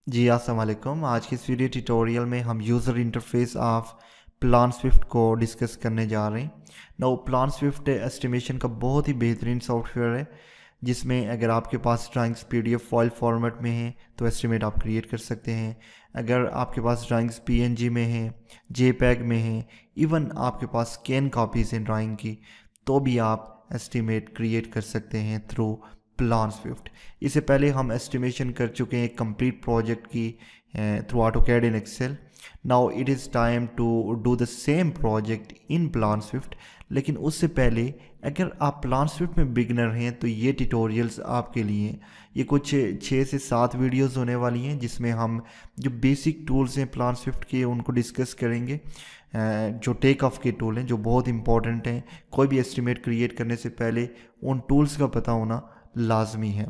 जी अस्सलाम वालेकुम। आज की इस वीडियो ट्यूटोरियल में हम user interface of plan Swift को डिस्कस करने जा रहे हैं। नो प्लान स्विफ्ट एस्टिमेशन का बहुत ही बेहतरीन सॉफ्टवेयर है जिसमें अगर आपके पास ड्राइंग्स पीडीएफ फाइल फॉर्मेट में हैं तो एस्टिमेट आप क्रिएट कर सकते हैं। अगर आपके पास ड्राइंग्स पीएनजी में हैं, जेपैग में हैं, इवन आपके पास स्कैन कॉपीज़ हैं ड्राइंग की, तो भी आप एस्टिमेट क्रिएट कर सकते हैं थ्रू प्लान स्विफ्ट। इससे पहले हम एस्टिमेशन कर चुके हैं एक कंप्लीट प्रोजेक्ट की through AutoCAD in Excel. Now it is time to do the same project in Plan Swift. लेकिन उससे पहले अगर आप प्लान स्विफ्ट में बिगनर हैं तो ये ट्यूटोरियल्स आपके लिए, ये कुछ 6 से 7 वीडियोस होने वाली हैं जिसमें हम जो बेसिक टूल्स हैं प्लान स्विफ्ट के उनको डिस्कस करेंगे। जो टेक ऑफ के टूल हैं जो बहुत इंपॉर्टेंट हैं, कोई भी एस्टिमेट क्रिएट करने से पहले उन टूल्स का पता होना लाजमी है।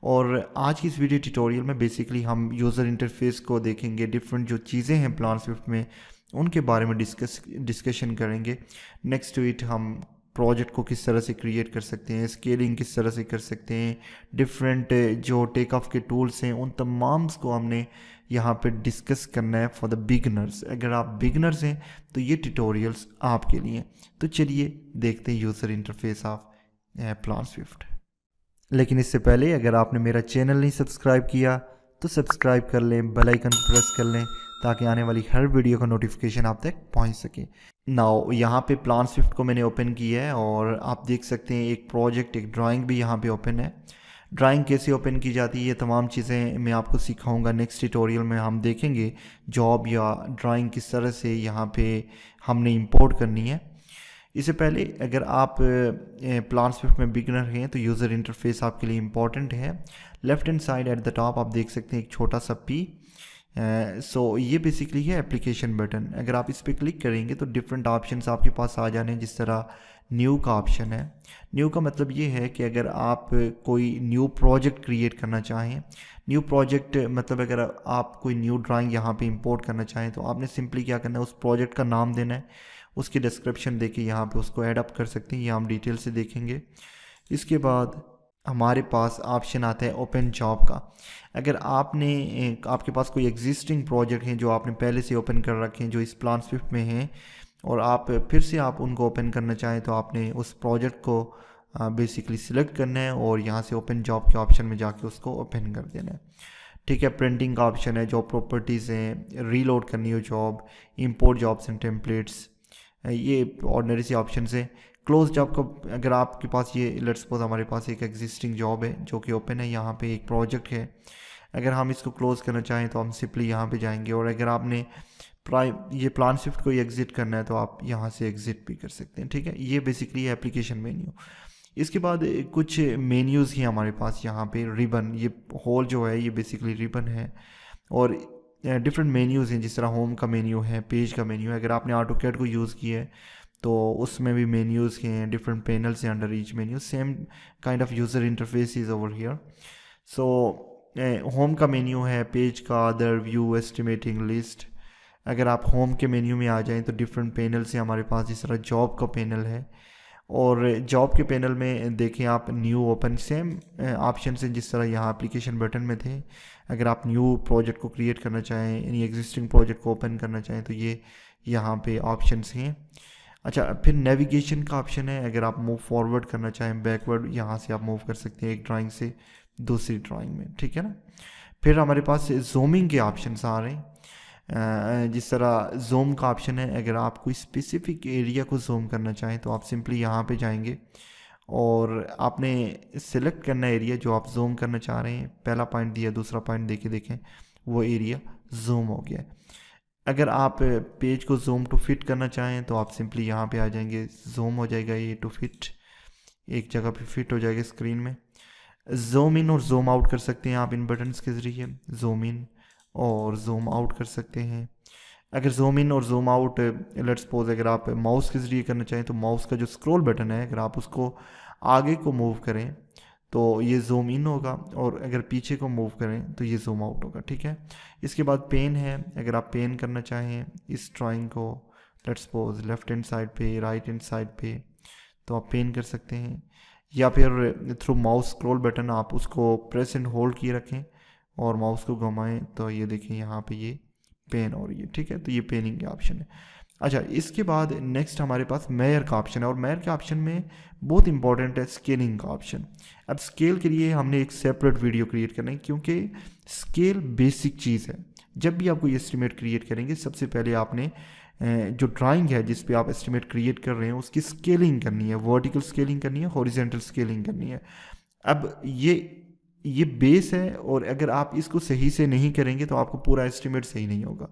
और आज की इस वीडियो ट्यूटोरियल में बेसिकली हम यूज़र इंटरफेस को देखेंगे, डिफरेंट जो चीज़ें हैं प्लान स्विफ्ट में उनके बारे में डिस्कशन करेंगे। नेक्स्ट टू इट हम प्रोजेक्ट को किस तरह से क्रिएट कर सकते हैं, स्केलिंग किस तरह से कर सकते हैं, डिफरेंट जो टेक ऑफ के टूल्स हैं उन तमाम को हमने यहाँ पे डिस्कस करना है फॉर द बिगनर्स। अगर आप बिगनर्स हैं तो ये ट्यूटोरियल्स आपके लिए। तो चलिए देखते हैं user interface of plan Swift. लेकिन इससे पहले अगर आपने मेरा चैनल नहीं सब्सक्राइब किया तो सब्सक्राइब कर लें, बेल आइकन प्रेस कर लें ताकि आने वाली हर वीडियो का नोटिफिकेशन आप तक पहुंच सके। नाउ यहाँ पे प्लान स्विफ्ट को मैंने ओपन किया है और आप देख सकते हैं एक प्रोजेक्ट, एक ड्राइंग भी यहाँ पे ओपन है। ड्राइंग कैसे ओपन की जाती है ये तमाम चीज़ें मैं आपको सिखाऊंगा नेक्स्ट ट्यूटोरियल में। हम देखेंगे जॉब या ड्राइंग किस तरह से यहाँ पे हमने इंपोर्ट करनी है। इससे पहले अगर आप प्लान स्विफ्ट में बिगनर हैं तो यूज़र इंटरफेस आपके लिए इम्पॉर्टेंट है। Left hand side at the top आप देख सकते हैं एक छोटा सा पी। सो ये बेसिकली है एप्लीकेशन बटन। अगर आप इस पर क्लिक करेंगे तो डिफरेंट ऑप्शंस आपके पास आ जाने, जिस तरह न्यू का ऑप्शन है। न्यू का मतलब ये है कि अगर आप कोई न्यू प्रोजेक्ट क्रिएट करना चाहें, न्यू प्रोजेक्ट मतलब अगर आप कोई न्यू ड्राइंग यहाँ पे इंपोर्ट करना चाहें तो आपने सिंपली क्या करना है, उस प्रोजेक्ट का नाम देना है, उसकी डिस्क्रिप्शन देके यहाँ पे उसको ऐड अप कर सकते हैं। ये हम डिटेल से देखेंगे। इसके बाद हमारे पास ऑप्शन आता है ओपन जॉब का। अगर आपके पास कोई एग्जिस्टिंग प्रोजेक्ट हैं जो आपने पहले से ओपन कर रखे हैं, जो इस प्लान स्विफ्ट में हैं, और आप फिर से आप उनको ओपन करना चाहें तो आपने उस प्रोजेक्ट को बेसिकली सिलेक्ट करना है और यहाँ से ओपन जॉब के ऑप्शन में जाके उसको ओपन कर देना है। ठीक है, प्रिंटिंग का ऑप्शन है, जॉब प्रॉपर्टीज़ हैं, रीलोड करनी हो job, import jobs and templates, ये ऑर्डिनरी सी ऑप्शन है। क्लोज जॉब का अगर आपके पास, ये लेट्स सपोज हमारे पास एक एग्जिस्टिंग जॉब है जो कि ओपन है, यहाँ पे एक प्रोजेक्ट है, अगर हम इसको क्लोज करना चाहें तो हम सिंपली यहाँ पे जाएंगे। और अगर आपने ये प्लान स्विफ्ट को एग्जिट करना है तो आप यहाँ से एग्जिट भी कर सकते हैं। ठीक है, ये बेसिकली एप्लीकेशन मेन्यू। इसके बाद कुछ मेन्यूज़ ही हमारे पास यहाँ पे रिबन, ये होल जो है ये बेसिकली रिबन है। और डिफरेंट मेन्यूज़ हैं, जिस तरह होम का मेन्यू है, पेज का मेन्यू है। अगर आपने ऑटोकैड को यूज़ किया है तो उसमें भी मेन्यूज़ के हैं, डिफरेंट पैनल्स हैं under each menu. Same kind of user interface is over here. So home का मेन्यू है, पेज का, अदर, व्यू, एस्टिमेटिंग, लिस्ट। अगर आप होम के मेन्यू में आ जाएं तो डिफरेंट पैनल्स हैं हमारे पास, जिस तरह जॉब का पैनल है। और जॉब के पैनल में देखें आप न्यू ओपन, सेम ऑप्शन से जिस तरह यहाँ एप्लीकेशन बटन में थे। अगर आप न्यू प्रोजेक्ट को क्रिएट करना चाहें, यानी एग्जिस्टिंग प्रोजेक्ट को ओपन करना चाहें तो ये यहाँ पे ऑप्शंस हैं। अच्छा, फिर नेविगेशन का ऑप्शन है, अगर आप मूव फॉरवर्ड करना चाहें, बैकवर्ड, यहाँ से आप मूव कर सकते हैं एक ड्राइंग से दूसरी ड्राइंग में। ठीक है ना। फिर हमारे पास जूमिंग के ऑप्शंस आ रहे हैं, जिस तरह जूम का ऑप्शन है, अगर आप कोई स्पेसिफिक एरिया को जूम करना चाहें तो आप सिंपली यहाँ पे जाएंगे और आपने सेलेक्ट करना एरिया जो आप जूम करना चाह रहे हैं। पहला पॉइंट दिया, दूसरा पॉइंट देके देखें वो एरिया जूम हो गया। अगर आप पेज को जूम टू फिट करना चाहें तो आप सिंपली यहाँ पे आ जाएंगे, जूम हो जाएगा ये टू फिट, एक जगह पे फिट हो जाएगा स्क्रीन में। जूम इन और जूम आउट कर सकते हैं आप इन बटन्स के ज़रिए, जूम इन और जूम आउट कर सकते हैं। अगर जूम इन और जूम आउट लेट्स सपोज अगर आप माउस के ज़रिए करना चाहें तो माउस का जो स्क्रॉल बटन है, अगर आप उसको आगे को मूव करें तो ये जूम इन होगा, और अगर पीछे को मूव करें तो ये जूम आउट होगा। ठीक है। इसके बाद पेन है, अगर आप पेन करना चाहें इस ड्राइंग को, let's suppose left hand side पे, राइट हैंड साइड पे, तो आप पेन कर सकते हैं। या फिर थ्रू माउस स्क्रॉल बटन आप उसको प्रेस एंड होल्ड किए रखें और माउस को घुमाएं तो ये देखें यहाँ पे ये पेन हो रही है, ठीक है। तो ये पेनिंग का ऑप्शन है। अच्छा, इसके बाद नेक्स्ट हमारे पास मेयर का ऑप्शन है, और मेयर के ऑप्शन में बहुत इंपॉर्टेंट है स्केलिंग का ऑप्शन। अब स्केल के लिए हमने एक सेपरेट वीडियो क्रिएट करना है, क्योंकि स्केल बेसिक चीज़ है। जब भी आप कोई एस्टिमेट क्रिएट करेंगे, सबसे पहले आपने जो ड्राइंग है जिस पे आप एस्टिमेट क्रिएट कर रहे हैं उसकी स्केलिंग करनी है, वर्टिकल स्केलिंग करनी है, हॉरिजॉन्टल स्केलिंग करनी है। अब ये बेस है, और अगर आप इसको सही से नहीं करेंगे तो आपको पूरा एस्टिमेट सही नहीं होगा।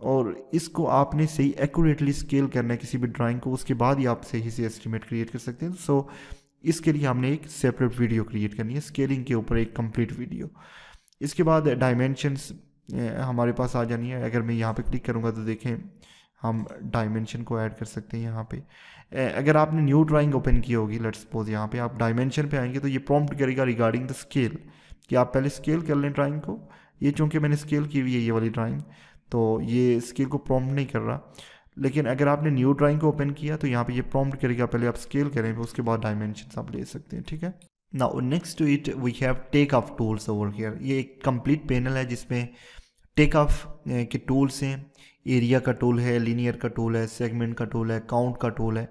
और इसको आपने सही एक्यूरेटली स्केल करना है किसी भी ड्राइंग को, उसके बाद ही आप सही से एस्टिमेट क्रिएट कर सकते हैं। सो इसके लिए हमने एक सेपरेट वीडियो क्रिएट करनी है, स्केलिंग के ऊपर एक कंप्लीट वीडियो। इसके बाद डायमेंशंस हमारे पास आ जानी है। अगर मैं यहाँ पे क्लिक करूँगा तो देखें हम डायमेंशन को ऐड कर सकते हैं यहाँ पे। अगर आपने न्यू ड्राइंग ओपन की होगी, लेट्स सपोज यहाँ पे आप डायमेंशन पे आएंगे तो ये प्रॉम्प्ट करेगा रिगार्डिंग द स्केल, कि आप पहले स्केल कर लें ड्राइंग को। ये चूँकि मैंने स्केल की हुई है ये वाली ड्राइंग, तो ये स्केल को प्रॉम्प्ट नहीं कर रहा। लेकिन अगर आपने न्यू ड्राइंग को ओपन किया तो यहाँ पे ये प्रॉम्प्ट करेगा, पहले आप स्केल करें फिर उसके बाद डायमेंशन आप ले सकते हैं, ठीक है। Now next to it we have take off tools over here. ये एक कंप्लीट पैनल है जिसमें टेक ऑफ के टूल्स हैं। एरिया का टूल है, लीनियर का टूल है, सेगमेंट का टूल है, काउंट का टूल है।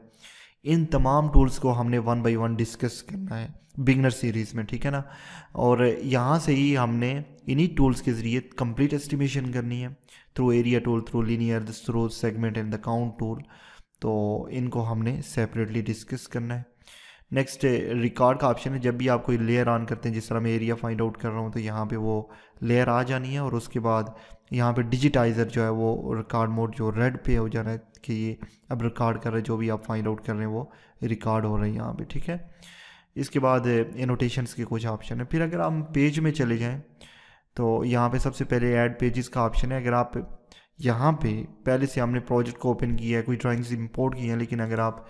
इन तमाम टूल्स को हमने 1 बाय 1 डिस्कस करना है बिगनर सीरीज़ में, ठीक है ना। और यहाँ से ही हमने इन्हीं टूल्स के ज़रिए कंप्लीट एस्टिमेशन करनी है, through area tool, through linear, through segment and the count tool. तो इनको हमने सेपरेटली डिस्कस करना है। नेक्स्ट रिकॉर्ड का ऑप्शन है। जब भी आप कोई लेयर ऑन करते हैं, जिस तरह मैं एरिया फाइंड आउट कर रहा हूँ, तो यहाँ पे वो लेयर आ जानी है, और उसके बाद यहाँ पे डिजिटाइज़र जो है वो रिकॉर्ड मोड जो रेड पे हो जाना है कि ये अब रिकॉर्ड कर रहे हैं, जो भी आप फाइंड आउट कर रहे हैं वो रिकॉर्ड हो रहे हैं यहाँ पे, ठीक है। इसके बाद एनोटेशंस के कुछ ऑप्शन है। फिर अगर हम पेज में चले जाएँ तो यहाँ पे सबसे पहले ऐड पेजेस का ऑप्शन है। अगर आप यहाँ पे पहले से हमने प्रोजेक्ट को ओपन किया है, कोई ड्राइंग्स इंपोर्ट की हैं, लेकिन अगर आप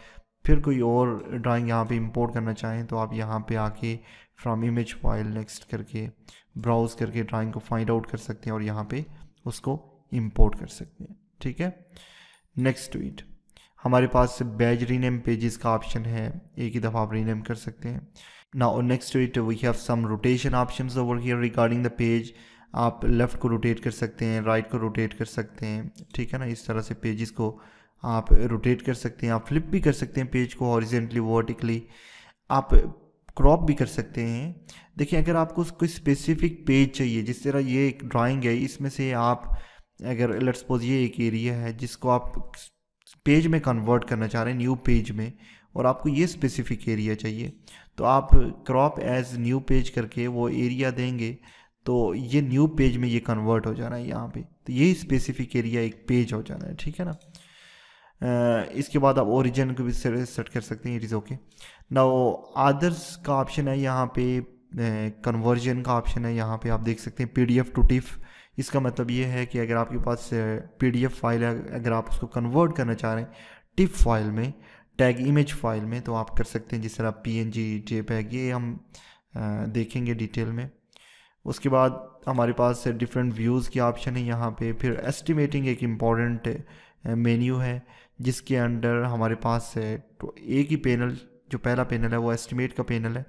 फिर कोई और ड्राइंग यहाँ पे इंपोर्ट करना चाहें तो आप यहाँ पे आके फ्रॉम इमेज फाइल नेक्स्ट करके ब्राउज करके ड्राइंग को फाइंड आउट कर सकते हैं और यहाँ पे उसको इंपोर्ट कर सकते हैं, ठीक है। नेक्स्ट टू इट हमारे पास बैज रीनेम पेजेस का ऑप्शन है, एक ही दफ़ा आप रीनेम कर सकते हैं। Now next to it we have some rotation options over here regarding the page. आप लेफ़्ट को रोटेट कर सकते हैं, राइट को रोटेट कर सकते हैं, ठीक है ना। इस तरह से पेजेस को आप रोटेट कर सकते हैं, आप फ्लिप भी कर सकते हैं पेज को हॉरिजॉन्टली, वर्टिकली, आप क्रॉप भी कर सकते हैं। देखिए, अगर आपको कोई स्पेसिफिक पेज चाहिए, जिस तरह ये एक ड्राइंग है, इसमें से आप अगर लेट्स सपोज ये एक एरिया है जिसको आप पेज में कन्वर्ट करना चाह रहे हैं, न्यू पेज में, और आपको ये स्पेसिफिक एरिया चाहिए, तो आप क्रॉप एज न्यू पेज करके वो एरिया देंगे तो ये न्यू पेज में ये कन्वर्ट हो जाना है यहाँ पे, तो यही स्पेसिफिक एरिया एक पेज हो जाना है, ठीक है ना। इसके बाद आप ओरिजिन को भी सेट कर सकते हैं, it is okay. Now others का ऑप्शन है यहाँ पे, कन्वर्जन का ऑप्शन है यहाँ पे, आप देख सकते हैं PDF टू टिफ। इसका मतलब ये है कि अगर आपके पास PDF फाइल है, अगर आप उसको कन्वर्ट करना चाह रहे हैं टिफ फाइल में, टैग इमेज फाइल में, तो आप कर सकते हैं, जिस तरह PNG, JPEG, ये हम देखेंगे डिटेल में। उसके बाद हमारे पास डिफरेंट व्यूज़ के ऑप्शन है यहाँ पे। फिर एस्टिमेटिंग एक इम्पॉर्टेंट मेन्यू है जिसके अंडर हमारे पास एक ही पैनल, जो पहला पैनल है वो एस्टिमेट का पैनल है।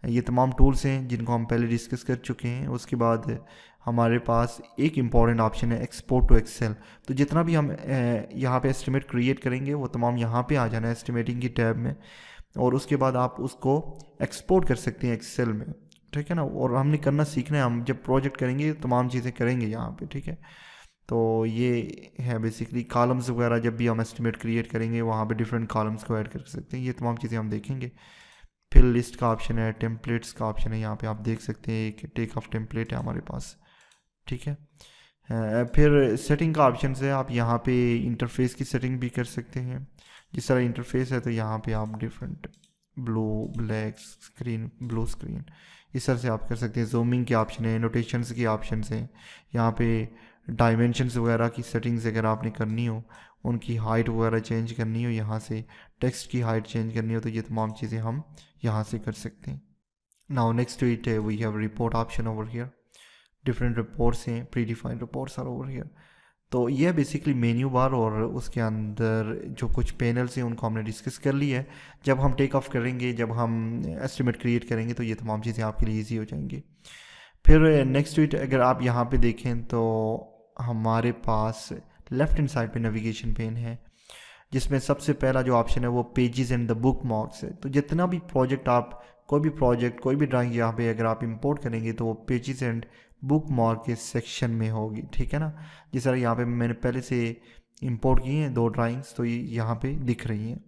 ये तमाम टूल्स हैं जिनको हम पहले डिस्कस कर चुके हैं। उसके बाद हमारे पास एक इम्पॉर्टेंट ऑप्शन है एक्सपोर्ट टू एक्सेल। तो जितना भी हम यहाँ पे एस्टिमेट क्रिएट करेंगे वो तमाम यहाँ पे आ जाना है एस्टिमेटिंग की टैब में, और उसके बाद आप उसको एक्सपोर्ट कर सकते हैं एक्सेल में, ठीक है ना। और हमने करना सीखना है, हम जब प्रोजेक्ट करेंगे तमाम चीज़ें करेंगे यहाँ पे, ठीक है। तो ये है बेसिकली कॉलम्स वगैरह, जब भी हम एस्टिमेट क्रिएट करेंगे वहाँ पे डिफरेंट कॉलम्स को ऐड कर सकते हैं, ये तमाम चीज़ें हम देखेंगे। फिर लिस्ट का ऑप्शन है, टेम्पलेट्स का ऑप्शन है, यहाँ पे आप देख सकते हैं एक टेक ऑफ टेम्पलेट है हमारे पास, ठीक है। फिर सेटिंग का ऑप्शन है, आप यहाँ पे इंटरफेस की सेटिंग भी कर सकते हैं। जिस तरह इंटरफेस है तो यहाँ पे आप different blue, black screen, blue screen, इस तरह से आप कर सकते हैं। जूमिंग के ऑप्शन है, नोटेशंस के ऑप्शन हैं, यहाँ पे डायमेंशंस वगैरह की सेटिंग्स अगर आपने करनी हो, उनकी हाइट वगैरह चेंज करनी हो, यहाँ से टेक्स्ट की हाइट चेंज करनी हो, तो ये तमाम चीज़ें हम यहाँ से कर सकते हैं। Now next to it we have report option over here. Different reports हैं, predefined reports are over here. तो यह बेसिकली मेन्यू बार और उसके अंदर जो कुछ पैनल्स हैं उनको हमने डिस्कस कर लिया है। जब हम टेक ऑफ करेंगे, जब हम एस्टिमेट क्रिएट करेंगे, तो ये तमाम चीज़ें आपके लिए ईजी हो जाएंगी। फिर नेक्स्ट ट्वीट अगर आप यहाँ पे देखें तो हमारे पास लेफ्ट हैंड साइड पे नेविगेशन पेन है, जिसमें सबसे पहला जो ऑप्शन है वो pages and the book marks है। तो जितना भी प्रोजेक्ट आप कोई भी ड्राइंग यहाँ पे अगर आप इंपोर्ट करेंगे तो वो पेजेस एंड बुक मार्क के सेक्शन में होगी, ठीक है ना। जिस तरह यहाँ पे मैंने पहले से इंपोर्ट की हैं 2 ड्राइंग्स, तो ये यहाँ पे दिख रही हैं।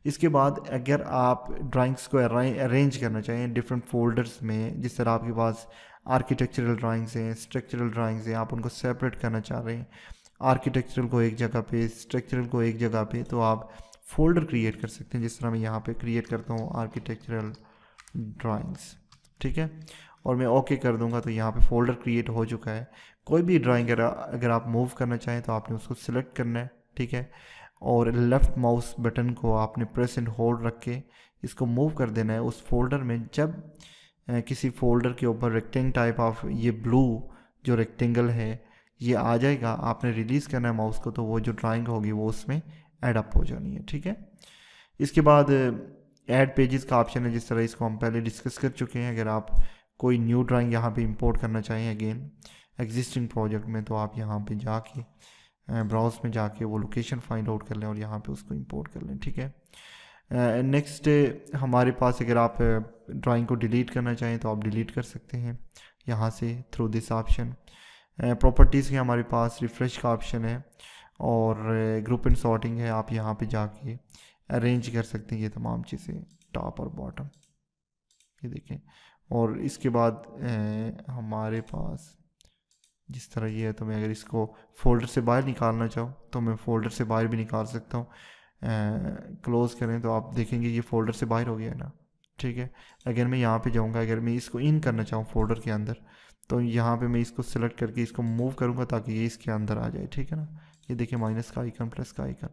इसके बाद अगर आप ड्राइंग्स को अरेंज करना चाहें डिफरेंट फोल्डर्स में, जिस तरह आपके पास आर्किटेक्चरल ड्राइंग्स हैं, स्ट्रक्चरल ड्राइंग्स हैं, आप उनको सेपरेट करना चाह रहे हैं, आर्किटेक्चरल को एक जगह पे, स्ट्रक्चरल को एक जगह पे, तो आप फोल्डर क्रिएट कर सकते हैं। जिस तरह मैं यहाँ पे क्रिएट करता हूँ आर्किटेक्चरल ड्राइंग्स, ठीक है, और मैं ओके कर दूंगा तो यहाँ पे फोल्डर क्रिएट हो चुका है। कोई भी ड्राइंग अगर आप मूव करना चाहें तो आपने उसको सिलेक्ट करना है, ठीक है, और लेफ़्ट माउस बटन को आपने प्रेस एंड होल्ड रख के इसको मूव कर देना है उस फोल्डर में। जब किसी फोल्डर के ऊपर रेक्टेंगल टाइप ऑफ ये ब्लू जो रेक्टेंगल है ये आ जाएगा, आपने रिलीज़ करना है माउस को, तो वो जो ड्राइंग होगी वो उसमें ऐड अप हो जानी है, ठीक है। इसके बाद ऐड पेजेस का ऑप्शन है, जिस तरह इसको हम पहले डिस्कस कर चुके हैं। अगर आप कोई न्यू ड्राइंग यहाँ पे इंपोर्ट करना चाहें अगेन एग्जिस्टिंग प्रोजेक्ट में, तो आप यहाँ पे जाके ब्राउज में जाके वो लोकेशन फाइंड आउट कर लें और यहाँ पे उसको इंपोर्ट कर लें, ठीक है। नेक्स्ट हमारे पास अगर आप ड्राइंग को डिलीट करना चाहें तो आप डिलीट कर सकते हैं यहाँ से थ्रू दिस ऑप्शन। प्रॉपर्टीज़ के हमारे पास रिफ़्रेश का ऑप्शन है और ग्रुप एंड सॉर्टिंग है, आप यहाँ पे जाके अरेंज कर सकते हैं ये तमाम चीज़ें टॉप और बॉटम, ये देखें। और इसके बाद हमारे पास जिस तरह ये है, तो मैं अगर इसको फोल्डर से बाहर निकालना चाहूँ तो मैं फ़ोल्डर से बाहर भी निकाल सकता हूँ। क्लोज़ करें तो आप देखेंगे ये फ़ोल्डर से बाहर हो गया ना, ठीक है। अगर मैं यहाँ पे जाऊँगा, अगर मैं इसको इन करना चाहूँ फोल्डर के अंदर, तो यहाँ पे मैं इसको सेलेक्ट करके इसको मूव करूँगा ताकि ये इसके अंदर आ जाए, ठीक है ना। ये देखिए माइनस का आइकन, प्लस का आइकन,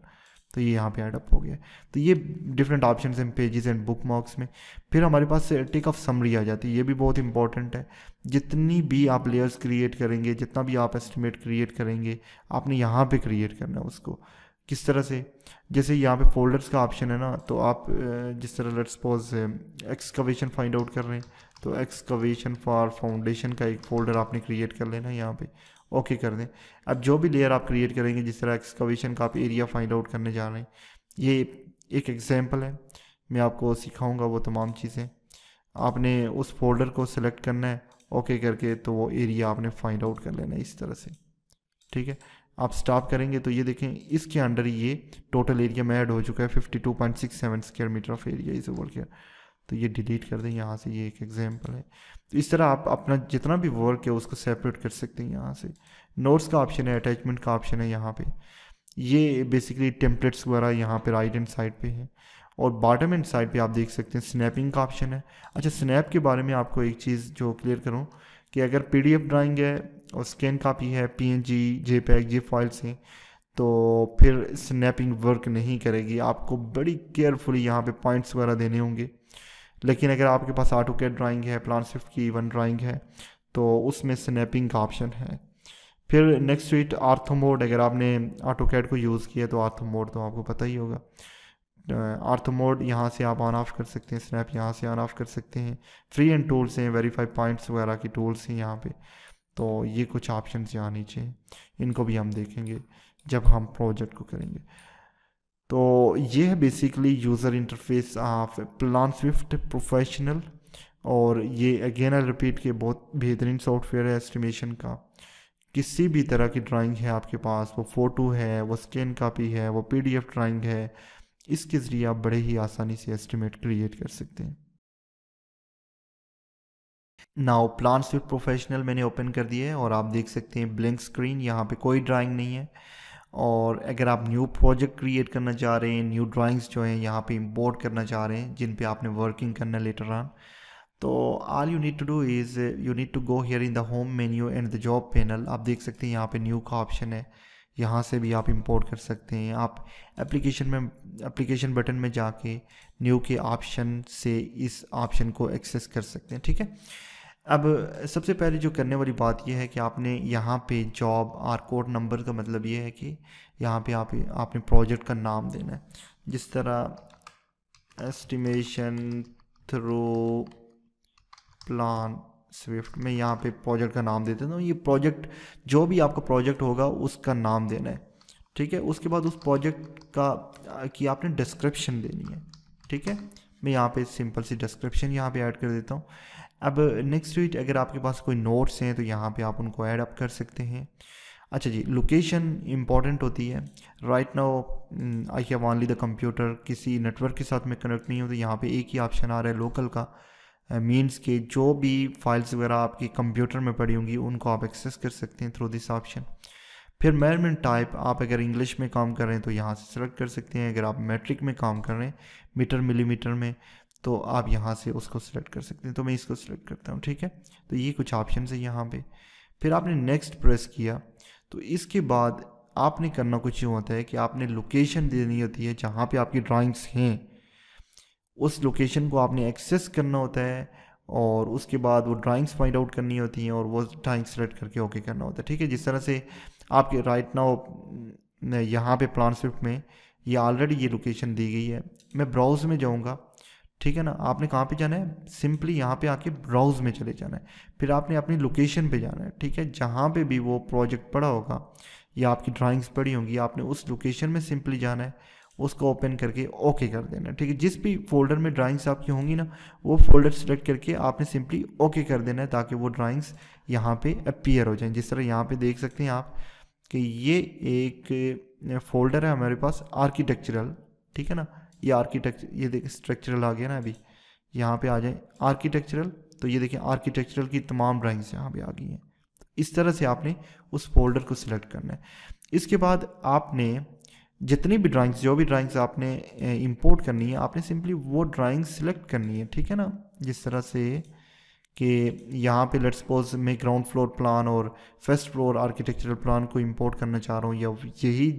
तो ये यहाँ पे ऐड अप हो गया। तो ये डिफरेंट ऑप्शन हैं पेजेस एंड बुक मार्क्स में। फिर हमारे पास टेक ऑफ समरी आ जाती है, ये भी बहुत इंपॉर्टेंट है। जितनी भी आप लेयर्स क्रिएट करेंगे, जितना भी आप एस्टिमेट क्रिएट करेंगे, आपने यहाँ पे क्रिएट करना है उसको। किस तरह से, जैसे यहाँ पे फोल्डर्स का ऑप्शन है ना, तो आप जिस तरह let's suppose excavation find out कर रहे हैं, तो एक्सकवेशन फॉर फाउंडेशन का एक फ़ोल्डर आपने क्रिएट कर लेना यहाँ पे, ओके कर दें। अब जो भी लेयर आप क्रिएट करेंगे, जिस तरह एक्सकवेशन का आप एरिया फाइंड आउट करने जा रहे हैं, ये एक एग्जांपल है, मैं आपको सिखाऊंगा वो तमाम चीज़ें। आपने उस फोल्डर को सिलेक्ट करना है ओके करके, तो वो एरिया आपने फाइंड आउट कर लेना है इस तरह से, ठीक है। आप स्टॉप करेंगे तो ये देखें इसके अंडर ये टोटल एरिया में ऐड हो चुका है 52.67 square metre of area is over here. तो ये डिलीट कर दें यहाँ से, ये एक एग्जांपल है। तो इस तरह आप अपना जितना भी वर्क है उसको सेपरेट कर सकते हैं यहाँ से। नोट्स का ऑप्शन है, अटैचमेंट का ऑप्शन है यहाँ पे, ये बेसिकली टेम्पलेट्स वगैरह यहाँ पे राइट हैंड साइड पे है। और बॉटम हैंड साइड पे आप देख सकते हैं स्नैपिंग का ऑप्शन है। अच्छा, स्नैप के बारे में आपको एक चीज़ जो क्लियर करूँ कि अगर PDF ड्राइंग है और स्कैन कापी है, PNG, JPEG, ये फाइल्स हैं, तो फिर स्नैपिंग वर्क नहीं करेगी। आपको बड़ी केयरफुली यहाँ पे पॉइंट्स वगैरह देने होंगे। लेकिन अगर आपके पास AutoCAD ड्राइंग है, प्लान स्विफ्ट की वन ड्राइंग है, तो उसमें स्नैपिंग का ऑप्शन है। फिर नेक्स्ट स्वीट आर्थो मोड, अगर आपने AutoCAD को यूज़ किया तो आर्थो मोड तो आपको पता ही होगा। आर्थो मोड यहाँ से आप ऑन ऑफ कर सकते हैं, स्नैप यहाँ से ऑन ऑफ कर सकते हैं। फ्री एंड टूल्स हैं, वेरीफाई पॉइंट्स वगैरह की टूल्स हैं यहाँ पे। तो ये कुछ ऑप्शंस यहाँ नीचे हैं, इनको भी हम देखेंगे जब हम प्रोजेक्ट को करेंगे। तो ये है basically user interface of plan Swift professional. और ये अगेन आई रिपीट के बहुत बेहतरीन सॉफ्टवेयर है एस्टिमेशन का। किसी भी तरह की ड्राइंग है आपके पास, वो फ़ोटो है, वो स्कैन कापी है, वो PDF ड्राइंग है, इसके ज़रिए आप बड़े ही आसानी से एस्टिमेट क्रिएट कर सकते हैं। नाउ प्लान स्विफ्ट प्रोफेशनल मैंने ओपन कर दिया है और आप देख सकते हैं ब्लैंक स्क्रीन, यहाँ पे कोई ड्राइंग नहीं है। और अगर आप न्यू प्रोजेक्ट क्रिएट करना चाह रहे हैं, न्यू ड्राइंग्स जो हैं यहाँ पे इंपोर्ट करना चाह रहे हैं जिन पे आपने वर्किंग करना लेटर ऑन, तो all you need to do is you need to go here in the home menu and the job panel. आप देख सकते हैं यहाँ पे न्यू का ऑप्शन है, यहाँ से भी आप इंपोर्ट कर सकते हैं। आप एप्लीकेशन बटन में जाके न्यू के ऑप्शन से इस ऑप्शन को एक्सेस कर सकते हैं, ठीक है। अब सबसे पहले जो करने वाली बात यह है कि आपने यहाँ पे जॉब और कोड नंबर का मतलब ये है कि यहाँ पे आपने प्रोजेक्ट का नाम देना है। जिस तरह एस्टिमेशन थ्रू प्लान स्विफ्ट में यहाँ पे प्रोजेक्ट का नाम दे देता हूँ। ये प्रोजेक्ट जो भी आपका प्रोजेक्ट होगा उसका नाम देना है, ठीक है। उसके बाद उस प्रोजेक्ट का की आपने डिस्क्रिप्शन देनी है, ठीक है। मैं यहाँ पे सिंपल सी डिस्क्रिप्शन यहाँ पे ऐड कर देता हूँ। अब नेक्स्ट टू इट, अगर आपके पास कोई नोट्स हैं तो यहाँ पे आप उनको ऐड अप कर सकते हैं। अच्छा जी, लोकेशन इंपॉर्टेंट होती है। Right now I have only the computer, किसी नेटवर्क के साथ में कनेक्ट नहीं हो, तो यहाँ पे एक ही ऑप्शन आ रहा है लोकल का। मीन्स के जो भी फाइल्स वगैरह आपकी कंप्यूटर में पड़ी होंगी उनको आप एक्सेस कर सकते हैं थ्रू दिस ऑप्शन। फिर मेजरमेंट टाइप, आप अगर इंग्लिश में काम कर रहे हैं तो यहाँ से सेलेक्ट कर सकते हैं। अगर आप मेट्रिक में काम कर रहे हैं, मीटर मिलीमीटर में, तो आप यहाँ से उसको सिलेक्ट कर सकते हैं। तो मैं इसको सिलेक्ट करता हूँ, ठीक है। तो ये कुछ ऑप्शन है यहाँ पे। फिर आपने नेक्स्ट प्रेस किया तो इसके बाद आपने करना कुछ यूँ होता है कि आपने लोकेशन देनी होती है जहाँ पे आपकी ड्राइंग्स हैं, उस लोकेशन को आपने एक्सेस करना होता है और उसके बाद वो ड्राइंग्स फाइंड आउट करनी होती हैं और वो ड्राइंग सेलेक्ट करके ओके करना होता है, ठीक है। जिस तरह से आपके राइट नाउ यहाँ पे प्लान स्विफ्ट में ये ऑलरेडी ये लोकेशन दी गई है। मैं ब्राउज में जाऊँगा, ठीक है ना। आपने कहाँ पे जाना है, सिंपली यहाँ पे आके ब्राउज में चले जाना है। फिर आपने अपनी लोकेशन पे जाना है, ठीक है। जहाँ पे भी वो प्रोजेक्ट पड़ा होगा या आपकी ड्राइंग्स पड़ी होंगी, आपने उस लोकेशन में सिंपली जाना है, उसको ओपन करके ओके कर देना है, ठीक है। जिस भी फोल्डर में ड्राइंग्स आपकी होंगी ना, वो फोल्डर सेलेक्ट करके आपने सिंपली ओके कर देना है ताकि वो ड्राइंग्स यहाँ पे अपीयर हो जाएं। जिस तरह यहाँ पे देख सकते हैं आप कि ये एक फोल्डर है हमारे पास आर्किटेक्चरल, ठीक है ना। ये आर्किटेक्चर, ये देखिए स्ट्रक्चरल आ गया ना। अभी यहाँ पे आ जाए आर्किटेक्चरल, तो ये देखिए आर्किटेक्चरल की तमाम ड्राइंग्स यहाँ पे आ गई हैं। इस तरह से आपने उस फोल्डर को सिलेक्ट करना है। इसके बाद आपने जितनी भी ड्राइंग्स, जो भी ड्राइंग्स आपने इंपोर्ट करनी है, आपने सिंपली वो ड्राइंग्स सिलेक्ट करनी है, ठीक है ना। जिस तरह से कि यहाँ पे लेट्स सपोज मैं ग्राउंड फ्लोर प्लान और फर्स्ट फ्लोर आर्किटेक्चरल प्लान को इंपोर्ट करना चाह रहा हूँ, या यही